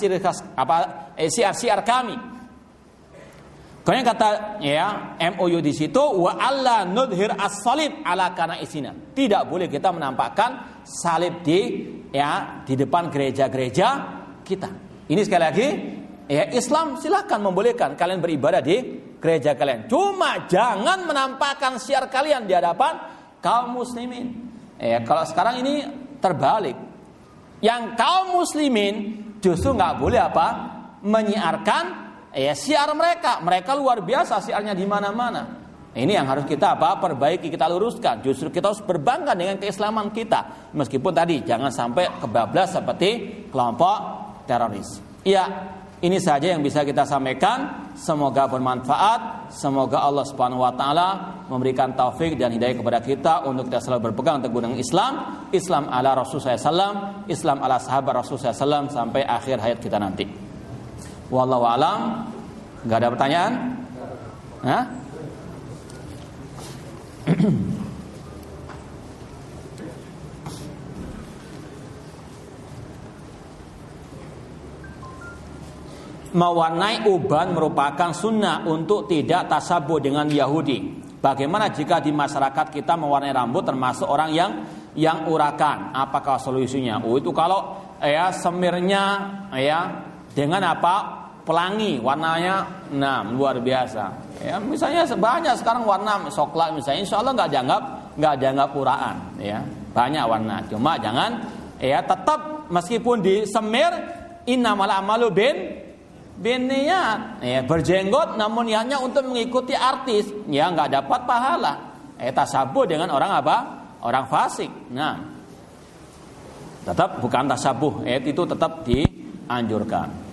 siar-siar kami. Kemudian kata MOU di situ wa alla nudhir as-salib ala kana isina. Tidak boleh kita menampakkan salib di depan gereja-gereja kita. Ini sekali lagi Islam silakan membolehkan kalian beribadah di gereja kalian. Cuma jangan menampakkan syiar kalian di hadapan kaum muslimin. Kalau sekarang ini terbalik. Yang kaum muslimin justru nggak boleh menyiarkan syiar mereka. Mereka luar biasa syiarnya di mana-mana. Ini yang harus kita perbaiki, kita luruskan. Justru kita harus berbangga dengan keislaman kita. Meskipun tadi jangan sampai kebablas seperti kelompok teroris. Ya, ini saja yang bisa kita sampaikan. Semoga bermanfaat. Semoga Allah Subhanahu wa taala memberikan taufik dan hidayah kepada kita untuk kita selalu berpegang teguh dengan Islam, Islam ala Rasulullah SAW, Islam ala sahabat Rasulullah SAW sampai akhir hayat kita nanti. Wallahu a'lam. Enggak ada pertanyaan? Hah? Mewarnai uban merupakan sunnah untuk tidak tasabuh dengan Yahudi. Bagaimana jika di masyarakat kita mewarnai rambut termasuk orang yang urakan? Apakah solusinya? Itu kalau semirnya dengan pelangi warnanya, luar biasa. Misalnya banyak sekarang warna coklat misalnya, insya Allah nggak dianggap uraan. Banyak warna. Cuma jangan tetap meskipun disemir innamal a'malu bin-niyat. Berjenggot namun niatnya untuk mengikuti artis, nggak dapat pahala. Tasabuh dengan orang orang fasik. Tetap bukan tasabuh. Itu tetap dianjurkan.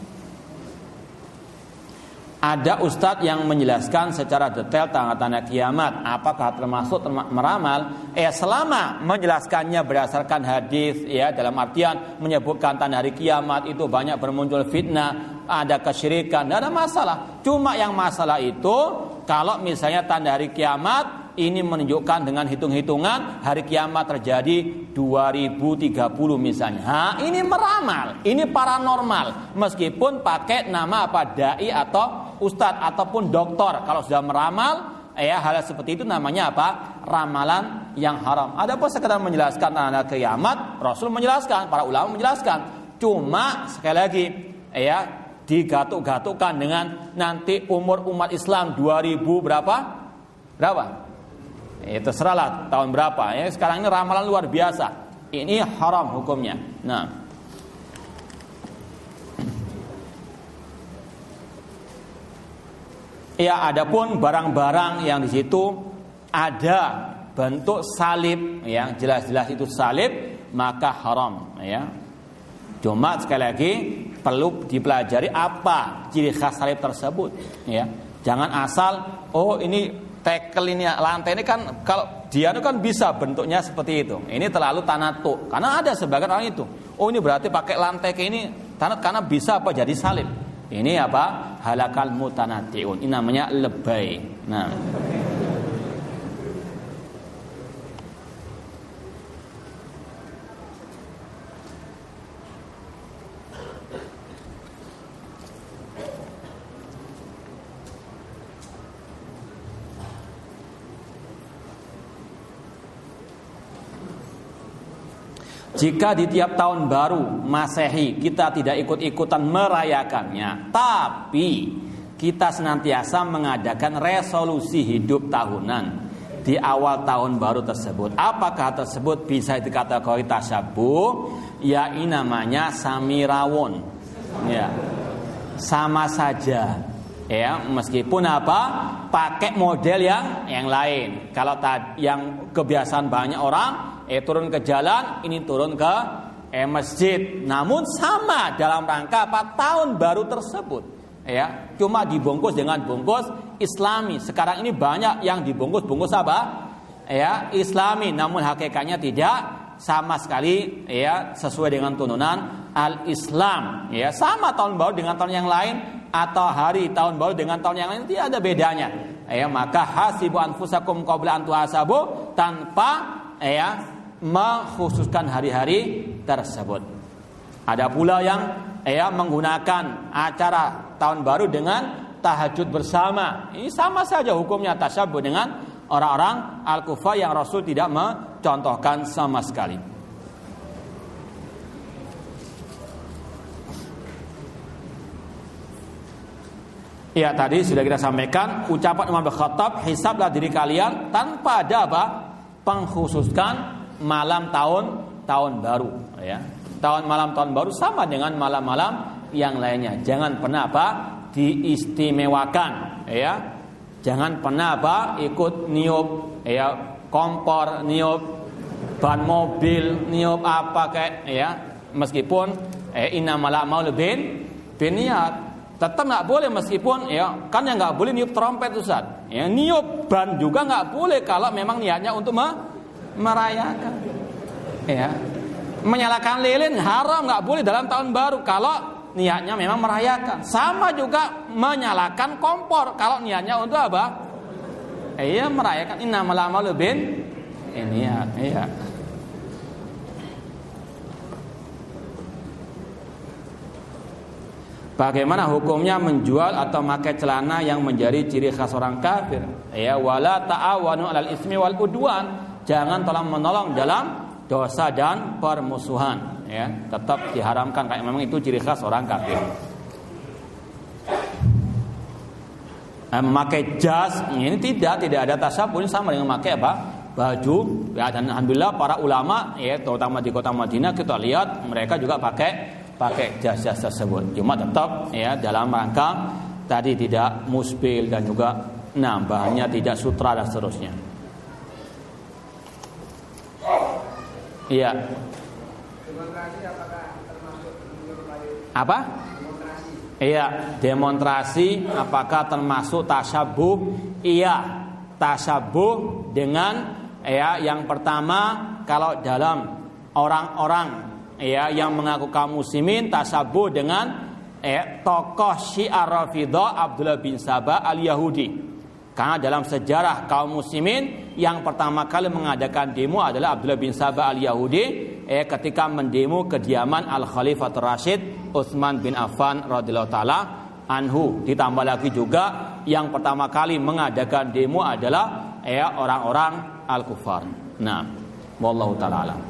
Ada ustadz yang menjelaskan secara detail tanda-tanda kiamat. Apakah termasuk meramal? Selama menjelaskannya berdasarkan hadis, dalam artian menyebutkan tanda hari kiamat itu banyak bermuncul fitnah, ada kesyirikan, tidak ada masalah. Cuma yang masalah itu kalau misalnya tanda hari kiamat ini menunjukkan dengan hitung-hitungan hari kiamat terjadi 2030 misalnya. Ini meramal, ini paranormal. Meskipun pakai nama dai atau ustadz ataupun doktor, kalau sudah meramal, hal seperti itu namanya ramalan yang haram. Adapun sekedar menjelaskan tanda kiamat, Rasul menjelaskan, para ulama menjelaskan. Cuma sekali lagi, digatuk-gatukkan dengan nanti umur umat Islam 2000 berapa? Terserahlah tahun berapa. Sekarang ini ramalan luar biasa. Ini haram hukumnya. Adapun barang-barang yang di situ ada bentuk salib, yang jelas-jelas itu salib, maka haram. Cuma sekali lagi perlu dipelajari apa ciri khas salib tersebut. Jangan asal ini tekel ini lantai ini kan kalau dia itu kan bisa bentuknya seperti itu. Ini terlalu tanatu. Karena ada sebagian orang itu. Ini berarti pakai lantai kayak ini tanat karena bisa jadi salib. Ini halakal mutanatiun. Ini namanya lebay. Jika di tiap tahun baru Masehi kita tidak ikut-ikutan merayakannya, tapi kita senantiasa mengadakan resolusi hidup tahunan di awal tahun baru tersebut. Apakah tersebut bisa dikategori tasabuh? Ini namanya samirawon. Sama saja. Meskipun pakai model yang lain. Kalau yang kebiasaan banyak orang turun ke jalan, ini turun ke masjid. Namun sama dalam rangka tahun baru tersebut. Cuma dibungkus dengan bungkus Islami. Sekarang ini banyak yang dibungkus Islami, namun hakikatnya tidak sama sekali sesuai dengan turunan al-Islam. Sama tahun baru dengan tahun yang lain, atau hari tahun baru dengan tahun yang lain tidak ada bedanya. Maka hasibu anfusakum qabla an tuhasabu, tanpa mengkhususkan hari-hari tersebut. Ada pula yang menggunakan acara tahun baru dengan tahajud bersama. Ini sama saja hukumnya tasabuh dengan orang-orang al-kufar yang Rasul tidak mencontohkan sama sekali. Tadi sudah kita sampaikan ucapan Umar bin Khattab, hisablah diri kalian tanpa ada pengkhususkan malam tahun baru. Malam tahun baru sama dengan malam-malam yang lainnya. Jangan pernah diistimewakan. Jangan pernah ikut niup kompor, niup ban mobil, niup apa kayak meskipun innamal a'malu binniyat. Tetap nggak boleh meskipun kan yang nggak boleh niup trompet Ustaz. Niup ban juga nggak boleh kalau memang niatnya untuk merayakan. Menyalakan lilin haram, nggak boleh dalam tahun baru kalau niatnya memang merayakan. Sama juga menyalakan kompor kalau niatnya untuk apa? Merayakan. Innamal a'malu binniyat. Bagaimana hukumnya menjual atau memakai celana yang menjadi ciri khas orang kafir? Wala ta'awanu 'alal ismi wal udwan. Jangan tolong-menolong dalam dosa dan permusuhan. Tetap diharamkan kayak memang itu ciri khas orang kafir. Memakai jas ini tidak ada tasabuh, sama dengan memakai baju. Dan alhamdulillah para ulama terutama di kota Madinah kita lihat mereka juga pakai jas-jas tersebut. Cuma tetap dalam rangka tadi tidak musbil dan juga bahannya tidak sutra dan seterusnya. Demonstrasi apakah termasuk apa? Demonstrasi apakah termasuk tasabuh? Tasabuh dengan yang pertama kalau dalam orang-orang yang mengaku kaum muslimin tasabuh dengan tokoh Syiah Rafidhah Abdullah bin Sabah al-Yahudi. Karena dalam sejarah kaum muslimin yang pertama kali mengadakan demo adalah Abdullah bin Sabah al-Yahudi ketika mendemo kediaman Al-Khalifatul Rasyid Utsman bin Affan radhiyallahu taala anhu. Ditambah lagi juga yang pertama kali mengadakan demo adalah orang-orang al-kufar. Wallahu taala alam.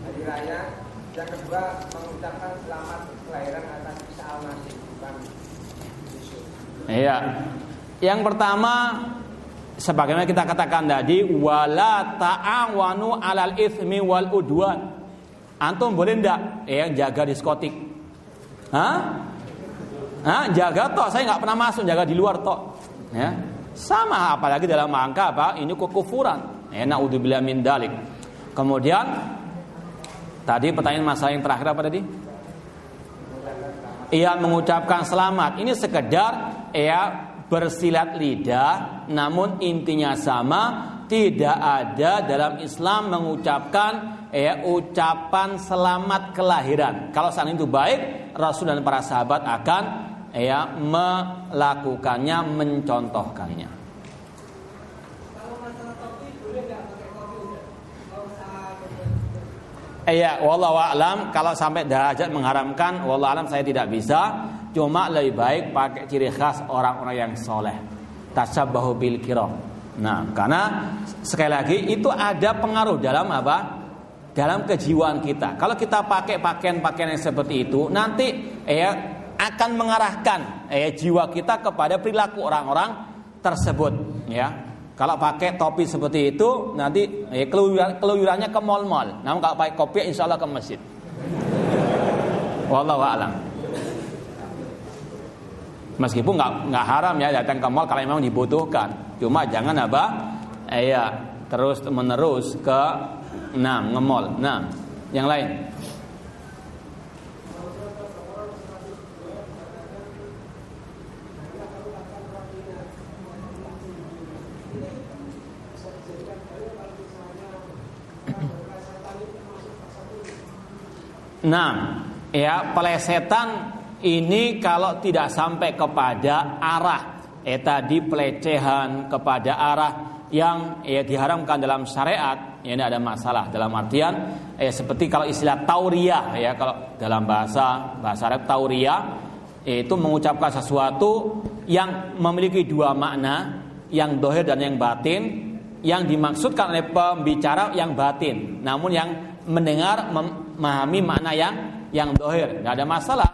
Hari raya, yang kedua mengucapkan selamat kelahiran atas Isa al-Masih, bukan Yesus. Yang pertama sebagaimana kita katakan tadi, wala ta'awanu 'alal itsmi wal udwan. Antum boleh ndak jaga diskotik? Jaga tok, saya nggak pernah masuk, jaga di luar tok. Sama apalagi dalam rangka ini kekufuran. Naudzubillah min dalik. Kemudian tadi pertanyaan masalah yang terakhir apa tadi? Mengucapkan selamat. Ini sekedar bersilat lidah, namun intinya sama. Tidak ada dalam Islam mengucapkan ucapan selamat kelahiran. Kalau saat itu baik, Rasul dan para sahabat akan melakukannya, mencontohkannya. Wallahu a'lam. Kalau sampai derajat mengharamkan, wallahu a'lam saya tidak bisa. Cuma lebih baik pakai ciri khas orang-orang yang soleh. Tasabbahu bil kiram. Karena sekali lagi itu ada pengaruh dalam apa? Dalam kejiwaan kita. Kalau kita pakai pakaian-pakaian yang seperti itu, nanti akan mengarahkan jiwa kita kepada perilaku orang-orang tersebut. Kalau pakai topi seperti itu, nanti keluyurannya ke mal-mal. Namun kalau pakai kopiah, insya Allah ke masjid. Wallahu a'lam. Meskipun nggak haram datang ke mal kalau memang dibutuhkan. Cuma jangan terus menerus ke nge-mall. Yang lain. Pelesetan ini kalau tidak sampai kepada arah tadi pelecehan kepada arah yang diharamkan dalam syariat, ini ada masalah dalam artian seperti kalau istilah tauriyah kalau dalam bahasa Arab tauriyah itu mengucapkan sesuatu yang memiliki dua makna, yang dohir dan yang batin. Yang dimaksudkan oleh pembicara yang batin, namun yang mendengar memahami makna yang dohir, tidak ada masalah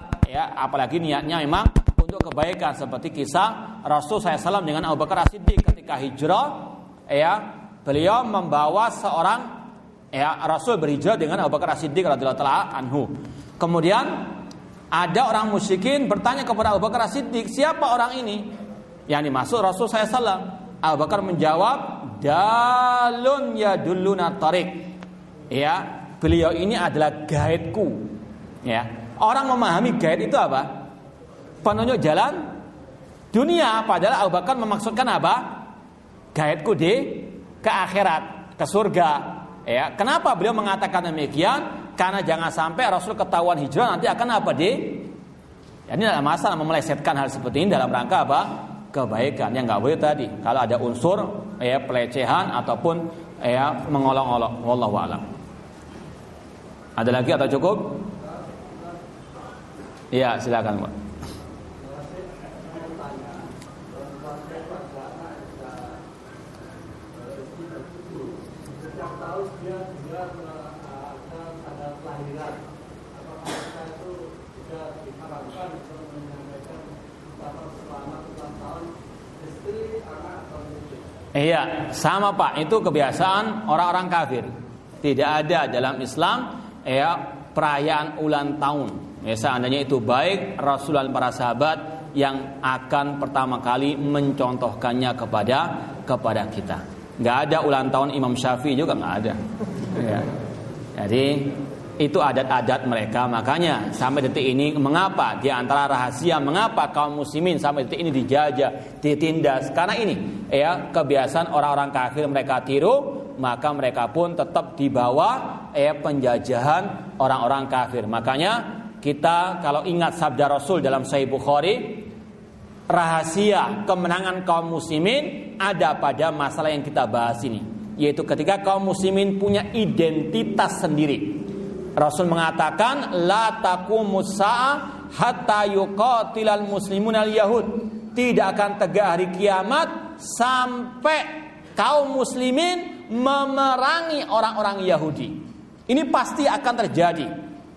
apalagi niatnya memang untuk kebaikan, seperti kisah Rasul SAW dengan Abu Bakar As-Siddiq ketika hijrah, beliau membawa seorang Rasul berhijrah dengan Abu Bakar As-Siddiq radhiyallahu taala anhu. Kemudian Ada orang musyrikin bertanya kepada Abu Bakar As-Siddiq, siapa orang ini? Yang dimaksud Rasul SAW. Abu Bakar menjawab, dalun yadulluna tariq. Ya, beliau ini adalah guideku. Ya, orang memahami guide itu apa? Penunjuk jalan dunia. Padahal Abu Bakar memaksudkan apa? Guideku ke akhirat, ke surga. Ya, kenapa beliau mengatakan demikian? Karena jangan sampai Rasul ketahuan hijrah nanti akan apa Ya, ini adalah masalah melesetkan hal seperti ini dalam rangka apa? Kebaikan. Yang nggak boleh tadi. Kalau ada unsur pelecehan ataupun mengolok-olok. Wallahu a'lam. Ada lagi atau cukup? Iya, silakan, Pak. Iya, sama Pak. Itu kebiasaan orang-orang kafir. Tidak ada dalam Islam perayaan ulang tahun. Seandainya itu baik, Rasul dan para sahabat yang akan pertama kali mencontohkannya kepada kita. Nggak ada ulang tahun Imam Syafi'i juga nggak ada. Ya. Jadi itu adat-adat mereka. Makanya sampai detik ini, mengapa di antara rahasia mengapa kaum muslimin sampai detik ini dijajah, ditindas? Karena ini kebiasaan orang-orang kafir mereka tiru, maka mereka pun tetap di bawah penjajahan orang-orang kafir. Makanya kita kalau ingat sabda Rasul dalam Sahih Bukhari, rahasia kemenangan kaum muslimin ada pada masalah yang kita bahas ini, yaitu ketika kaum muslimin punya identitas sendiri. Rasul mengatakan la taqumus sa'a hatta yuqatilal muslimun al-yahud. Tidak akan tegak hari kiamat sampai kaum muslimin memerangi orang-orang Yahudi. Ini pasti akan terjadi.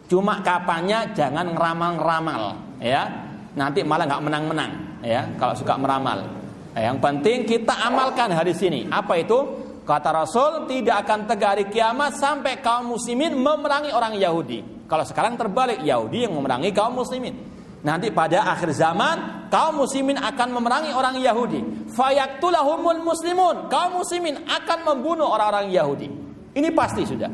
Cuma kapannya jangan ngeramal-ngeramal, ya. Nanti malah enggak menang-menang, ya, kalau suka meramal. Yang penting kita amalkan hadis ini. Apa itu? Kata Rasul, tidak akan tegak hari kiamat sampai kaum muslimin memerangi orang Yahudi. Kalau sekarang terbalik, Yahudi yang memerangi kaum muslimin. Nanti pada akhir zaman, kaum muslimin akan memerangi orang Yahudi. Fayaktulahumul muslimun. Kaum muslimin akan membunuh orang-orang Yahudi. Ini pasti sudah.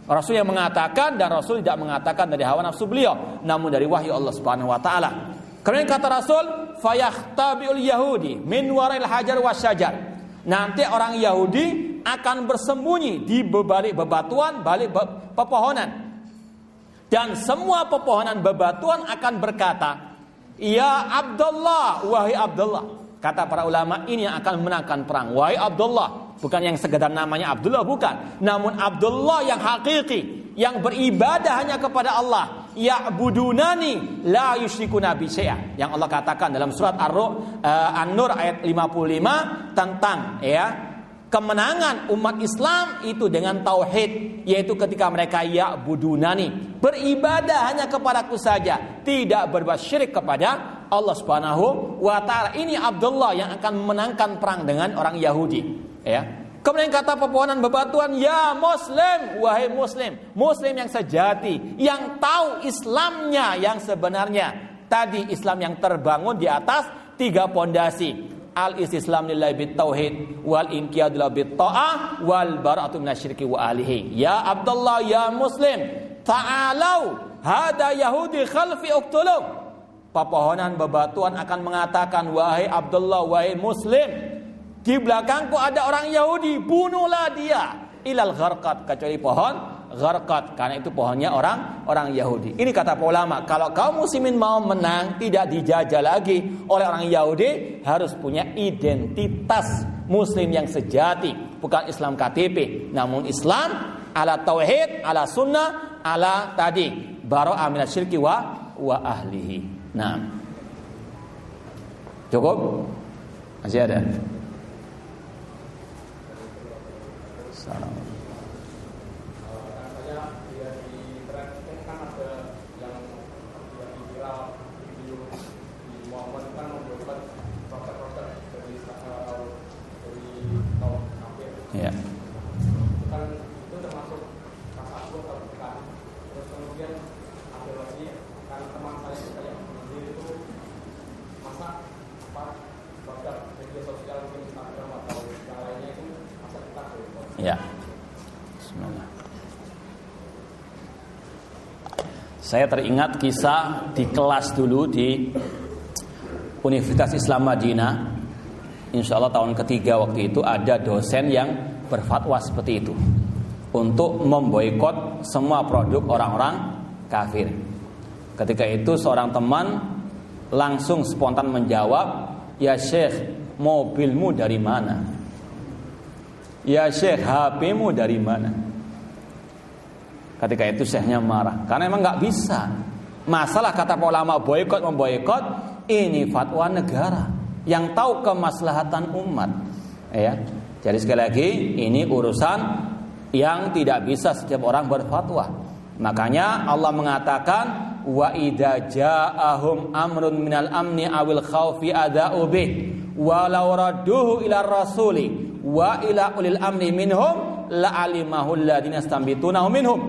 Rasul yang mengatakan, dan Rasul tidak mengatakan dari hawa nafsu beliau, namun dari wahyu Allah Subhanahu wa taala. Karena kata Rasul, fayakhtabiul yahudi min warail hajar wasyajar. Nanti orang Yahudi akan bersembunyi di balik bebatuan, balik pepohonan. Dan semua pepohonan bebatuan akan berkata, ya Abdullah, wahai Abdullah. Kata para ulama, ini yang akan memenangkan perang. Wahai Abdullah, bukan yang sekedar namanya Abdullah, bukan. Namun Abdullah yang hakiki, yang beribadah hanya kepada Allah. Ya'budunani la yusyrikuna bi syai'a. Yang Allah katakan dalam surat An-Nur ayat 55 tentang kemenangan umat Islam itu dengan tauhid, yaitu ketika mereka ya'budunani, beribadah hanya kepadaku saja, tidak berbuat syirik kepada Allah Subhanahu wa taala. Ini Abdullah yang akan memenangkan perang dengan orang Yahudi, ya. Kemudian kata pepohonan bebatuan, ya Muslim, wahai Muslim, Muslim yang sejati, yang tahu Islamnya yang sebenarnya. Tadi Islam yang terbangun di atas 3 pondasi: al-istislam lillahi bit-tauhid, wal inqiyadu lahu bit-ta'ah, wal bara'atu minasyirki wa alihi. Ya Abdullah, ya Muslim, ta'alau hada yahudi khalfi uqtulu. Pepohonan bebatuan akan mengatakan, wahai Abdullah, wahai Muslim, di belakangku ada orang Yahudi, bunuhlah dia. Ilal gharqat, kecuali pohon gharqat, karena itu pohonnya orang Yahudi. Ini kata ulama, kalau kaum muslimin mau menang, tidak dijajah lagi oleh orang Yahudi, harus punya identitas muslim yang sejati, bukan Islam KTP, namun Islam ala tauhid, ala sunnah, ala tadi bara'ah minasyirki wa ahlihi. Nah, cukup? Masih ada? Salam. Ya. Kan itu termasuk pas aku terbuka. Terus kemudian ada lagi kan teman saya Ya. Bismillah. Saya teringat kisah di kelas dulu di Universitas Islam Madinah. Insya Allah tahun ketiga waktu itu ada dosen yang berfatwa seperti itu, untuk memboikot semua produk orang-orang kafir. Ketika itu seorang teman langsung spontan menjawab, "Ya Syekh, mobilmu dari mana? Ya Syekh, HP-mu dari mana?" Ketika itu syekhnya marah, karena emang gak bisa. Masalah kata ulama boikot memboikot, ini fatwa negara yang tahu kemaslahatan umat. Ya, jadi sekali lagi ini urusan yang tidak bisa setiap orang berfatwa. Makanya Allah mengatakan, wa idza ja'ahum amrun minal amni awil khaufi adza'u bih walau radduhu ila rasuli wa ila ulil amri minhum la'alimahu alladziina yastambitunahu minhum.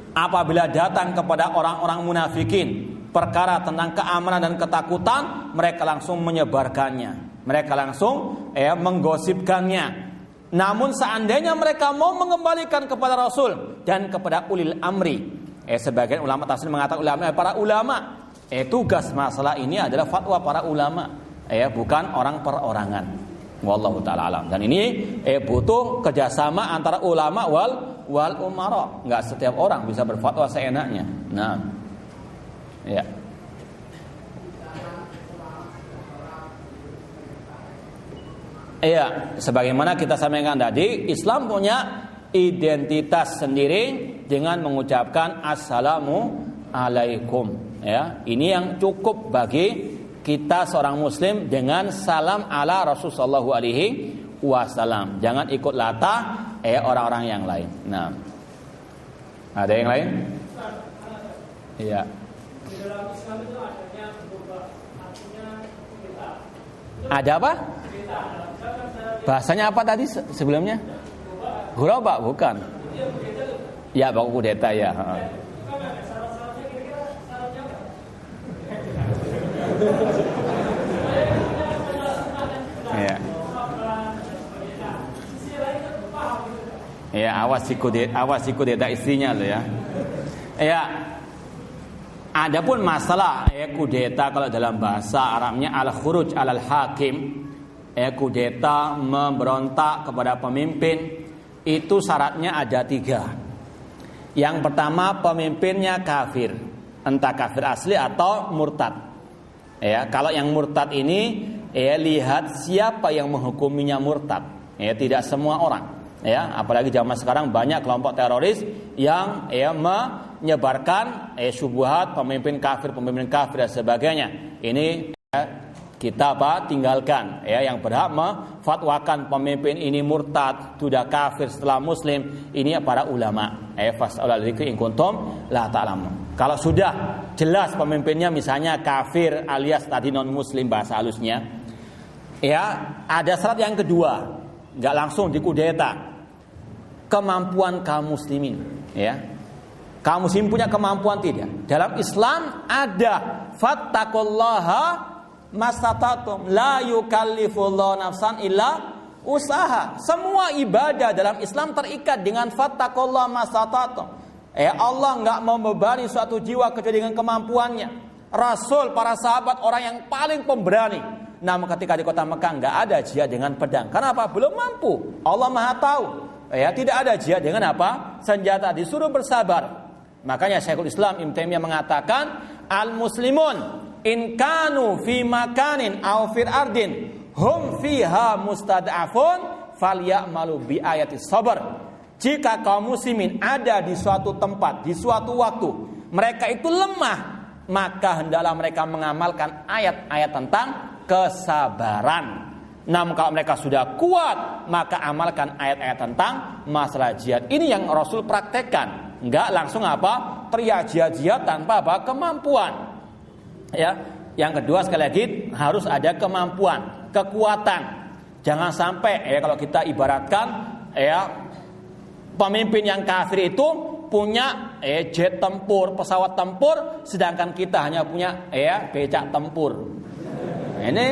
Apabila datang kepada orang-orang munafikin perkara tentang keamanan dan ketakutan, mereka langsung menyebarkannya, mereka langsung menggosipkannya. Namun seandainya mereka mau mengembalikan kepada Rasul dan kepada ulil amri, sebagian ulama tafsir mengatakan para ulama, tugas masalah ini adalah fatwa para ulama, bukan orang perorangan. Wallahu ta'ala alam. Dan ini butuh kerjasama antara ulama wal umara. Enggak setiap orang bisa berfatwa seenaknya. Nah, ya. Iya, sebagaimana kita sampaikan tadi, Islam punya identitas sendiri dengan mengucapkan assalamu alaikum. Ya, ini yang cukup bagi kita seorang muslim dengan salam ala Rasul sallallahu alaihi wasallam. Jangan ikut latah orang-orang yang lain. Nah, ada yang lain? Iya. Di dalam Islam itu adanya berubah, artinya kita. Ada apa? Bahasanya apa tadi sebelumnya? Ghuraba bukan? Ya, baku kudeta ya. Ya. Ya, awas si kudeta istrinya lo ya. Ya. Adapun masalah kudeta kalau dalam bahasa Arabnya al-khuruj alal hakim, kudeta memberontak kepada pemimpin, itu syaratnya ada 3. Yang pertama, pemimpinnya kafir, entah kafir asli atau murtad. Ya, kalau yang murtad ini lihat siapa yang menghukuminya murtad. Tidak semua orang. Ya, apalagi zaman sekarang banyak kelompok teroris yang menyebarkan syubhat pemimpin kafir dan sebagainya. Ini kita tinggalkan. Yang berhak memfatwakan pemimpin ini murtad, sudah kafir setelah muslim, ini para ulama. Fas'alul dzikri in kuntum la ta'lamun. Kalau sudah jelas pemimpinnya misalnya kafir alias tadi non muslim bahasa halusnya, ada syarat yang kedua, enggak langsung dikudeta. Kemampuan kaum muslimin, kaum muslim punya kemampuan tidak? Dalam Islam ada fattaqullaha mastata'tum, la yukallifullahu nafsan illa usaha. Semua ibadah dalam Islam terikat dengan fattaqullaha mastata'tum. Allah enggak membebani suatu jiwa kecuali dengan kemampuannya. Rasul, para sahabat orang yang paling pemberani. Namun ketika di kota Mekah enggak ada jihad dengan pedang. Kenapa? Belum mampu. Allah Maha tahu. Tidak ada jihad dengan apa? Senjata, disuruh bersabar. Makanya Syekhul Islam Ibnu Taimiyah mengatakan, al-muslimun in kanu fi makanin aw fir ardin hum fiha mustad'afun falyamalu bi ayati sabar. Jika kaum muslimin ada di suatu tempat, di suatu waktu, mereka itu lemah, maka hendaklah mereka mengamalkan ayat-ayat tentang kesabaran. Namun kalau mereka sudah kuat, maka amalkan ayat-ayat tentang masalah jihad. Ini yang Rasul praktekkan. Enggak langsung teriak jihad tanpa kemampuan. Yang kedua sekali lagi harus ada kemampuan, kekuatan. Jangan sampai kalau kita ibaratkan pemimpin yang kafir itu punya jet tempur, pesawat tempur, sedangkan kita hanya punya becak tempur. Ini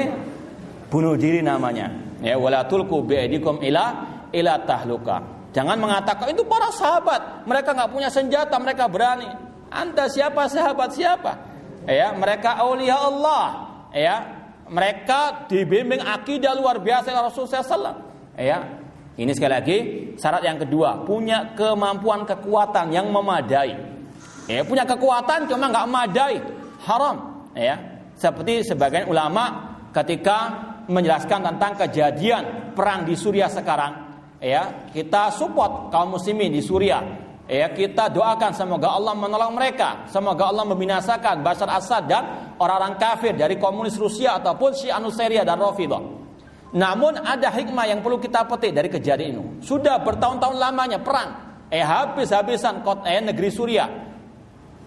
bunuh diri namanya. Wala tulqu bi'aidikum ila ila tahluka. Jangan mengatakan itu para sahabat, mereka enggak punya senjata, mereka berani. Anda siapa sahabat siapa? Ya, mereka aulia Allah. Ya, mereka dibimbing akidah luar biasa Rasulullah SAW. Ya, ini sekali lagi syarat yang kedua, punya kemampuan kekuatan yang memadai. Ya, punya kekuatan cuma enggak memadai, haram. Ya, seperti sebagian ulama ketika menjelaskan tentang kejadian perang di Suriah sekarang. Ya, kita support kaum muslimin di Suriah. Ya, kita doakan semoga Allah menolong mereka, semoga Allah membinasakan Bashar Assad dan orang-orang kafir dari komunis Rusia ataupun Syiah Nusairyah dan Rafidhah. Namun ada hikmah yang perlu kita petik dari kejadian ini. Sudah bertahun-tahun lamanya perang, habis-habisan negeri Suriah.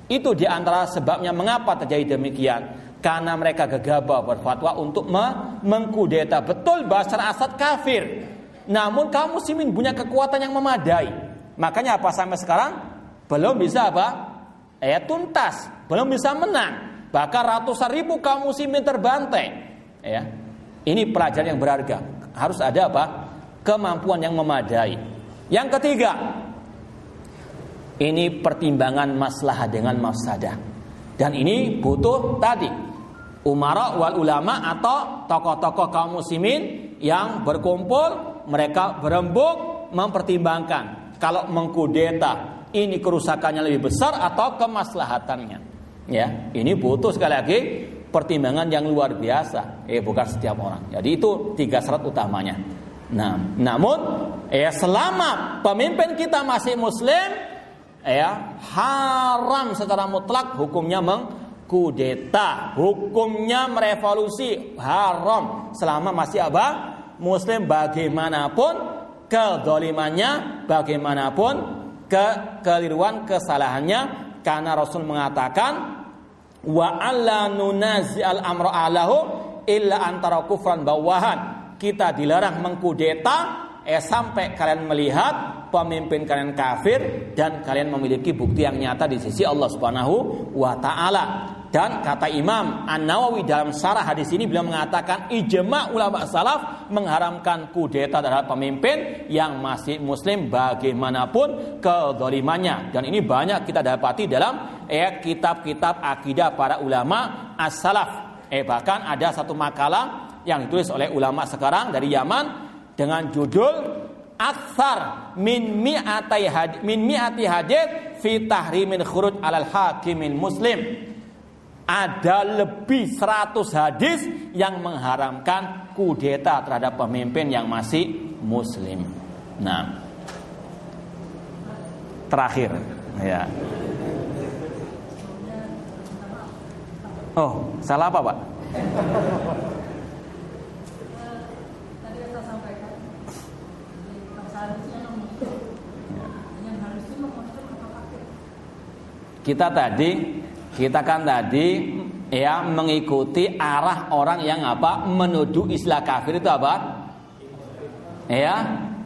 Itu di antara sebabnya mengapa terjadi demikian. Karena mereka gegabah berfatwa untuk mengkudeta. Betul Bashar Assad kafir, namun kaum muslimin punya kekuatan yang memadai. Makanya apa sampai sekarang belum bisa tuntas, belum bisa menang. Bahkan ratusan ribu kaum muslimin terbantai. Ya. Ini pelajaran yang berharga. Harus ada kemampuan yang memadai. Yang ketiga, ini pertimbangan maslahah dengan mafsadah. Dan ini butuh tadi umara wal ulama atau tokoh-tokoh kaum muslimin yang berkumpul, mereka berembuk mempertimbangkan kalau mengkudeta ini kerusakannya lebih besar atau kemaslahatannya. Ya, ini butuh sekali lagi pertimbangan yang luar biasa. Bukan setiap orang. Jadi itu 3 syarat utamanya. Nah, namun selama pemimpin kita masih muslim, haram secara mutlak hukumnya mengkudeta, hukumnya merevolusi, haram selama masih muslim, bagaimanapun kezalimannya, bagaimanapun kekeliruan, kesalahannya. Karena Rasul mengatakan wa alla nunazi'al amra alahu illa antara kufran bawahan. Kita dilarang mengkudeta sampai kalian melihat pemimpin kalian kafir dan kalian memiliki bukti yang nyata di sisi Allah Subhanahu wa taala. Dan kata Imam An-Nawawi dalam syarah hadis ini, beliau mengatakan ijma' ulama salaf mengharamkan kudeta terhadap pemimpin yang masih muslim bagaimanapun kezalimannya. Dan ini banyak kita dapati dalam kitab-kitab akidah para ulama as-salaf. Bahkan ada satu makalah yang ditulis oleh ulama sekarang dari Yaman dengan judul Aktsar min mi'ati hadits fi tahrimin khuruj 'alal hakimin muslim. Ada lebih 100 hadis yang mengharamkan kudeta terhadap pemimpin yang masih muslim. Nah, terakhir ya. Oh, salah apa, Pak? Kita kan tadi mengikuti arah orang yang menuduh istilah kafir itu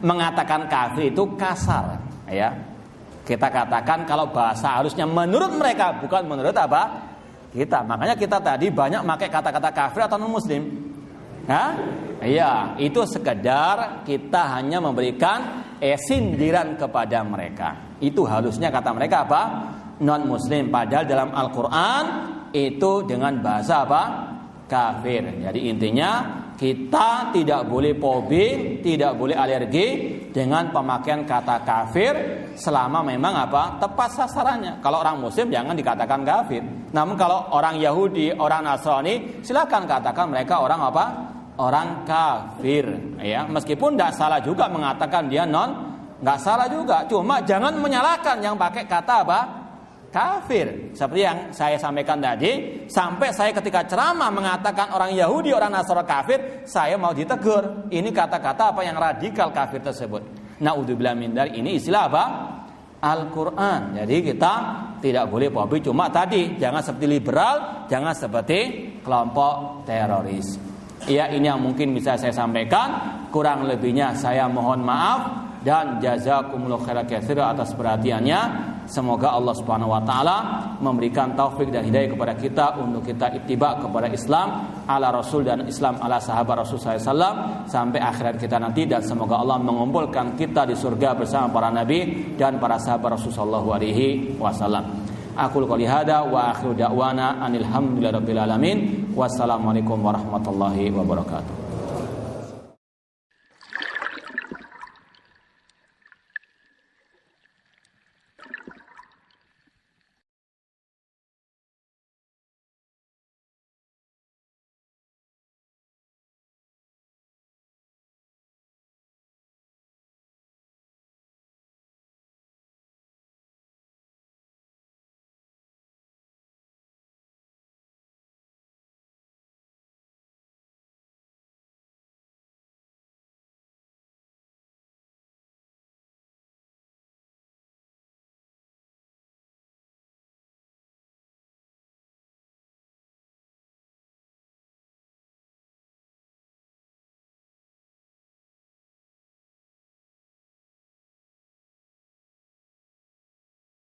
mengatakan kafir itu kasar. Kita katakan kalau bahasa harusnya menurut mereka, bukan menurut kita. Makanya kita tadi banyak pakai kata-kata kafir atau non muslim. Itu sekedar kita hanya memberikan sindiran kepada mereka. Itu halusnya kata mereka non muslim, padahal dalam Al-Quran itu dengan bahasa kafir. Jadi intinya kita tidak boleh fobia, tidak boleh alergi dengan pemakaian kata kafir selama memang tepat sasarannya. Kalau orang muslim jangan dikatakan kafir. Namun kalau orang Yahudi, orang Nasrani, silakan katakan mereka orang orang kafir. Meskipun tidak salah juga mengatakan dia nggak salah juga. Cuma jangan menyalahkan yang pakai kata kafir. Seperti yang saya sampaikan tadi, sampai saya ketika ceramah mengatakan orang Yahudi, orang Nasrani kafir, saya mau ditegur. Ini kata-kata yang radikal kafir tersebut. Naudzubillah min dzalik. Ini istilah Al-Quran. Jadi kita tidak boleh fobia. Cuma tadi jangan seperti liberal, jangan seperti kelompok teroris. Ini yang mungkin bisa saya sampaikan. Kurang lebihnya saya mohon maaf dan jazakumullahu khairan katsiran atas perhatiannya. Semoga Allah Subhanahu wa taala memberikan taufik dan hidayah kepada kita untuk kita ittiba kepada Islam ala Rasul dan Islam ala sahabat Rasul SAW sampai akhirat kita nanti, dan semoga Allah mengumpulkan kita di surga bersama para nabi dan para sahabat Rasul sallallahu alaihi wasallam. Aqul qouli hada wa akhiru da'wana anil hamdulillahi rabbil alamin. Wassalamualaikum warahmatullahi wabarakatuh.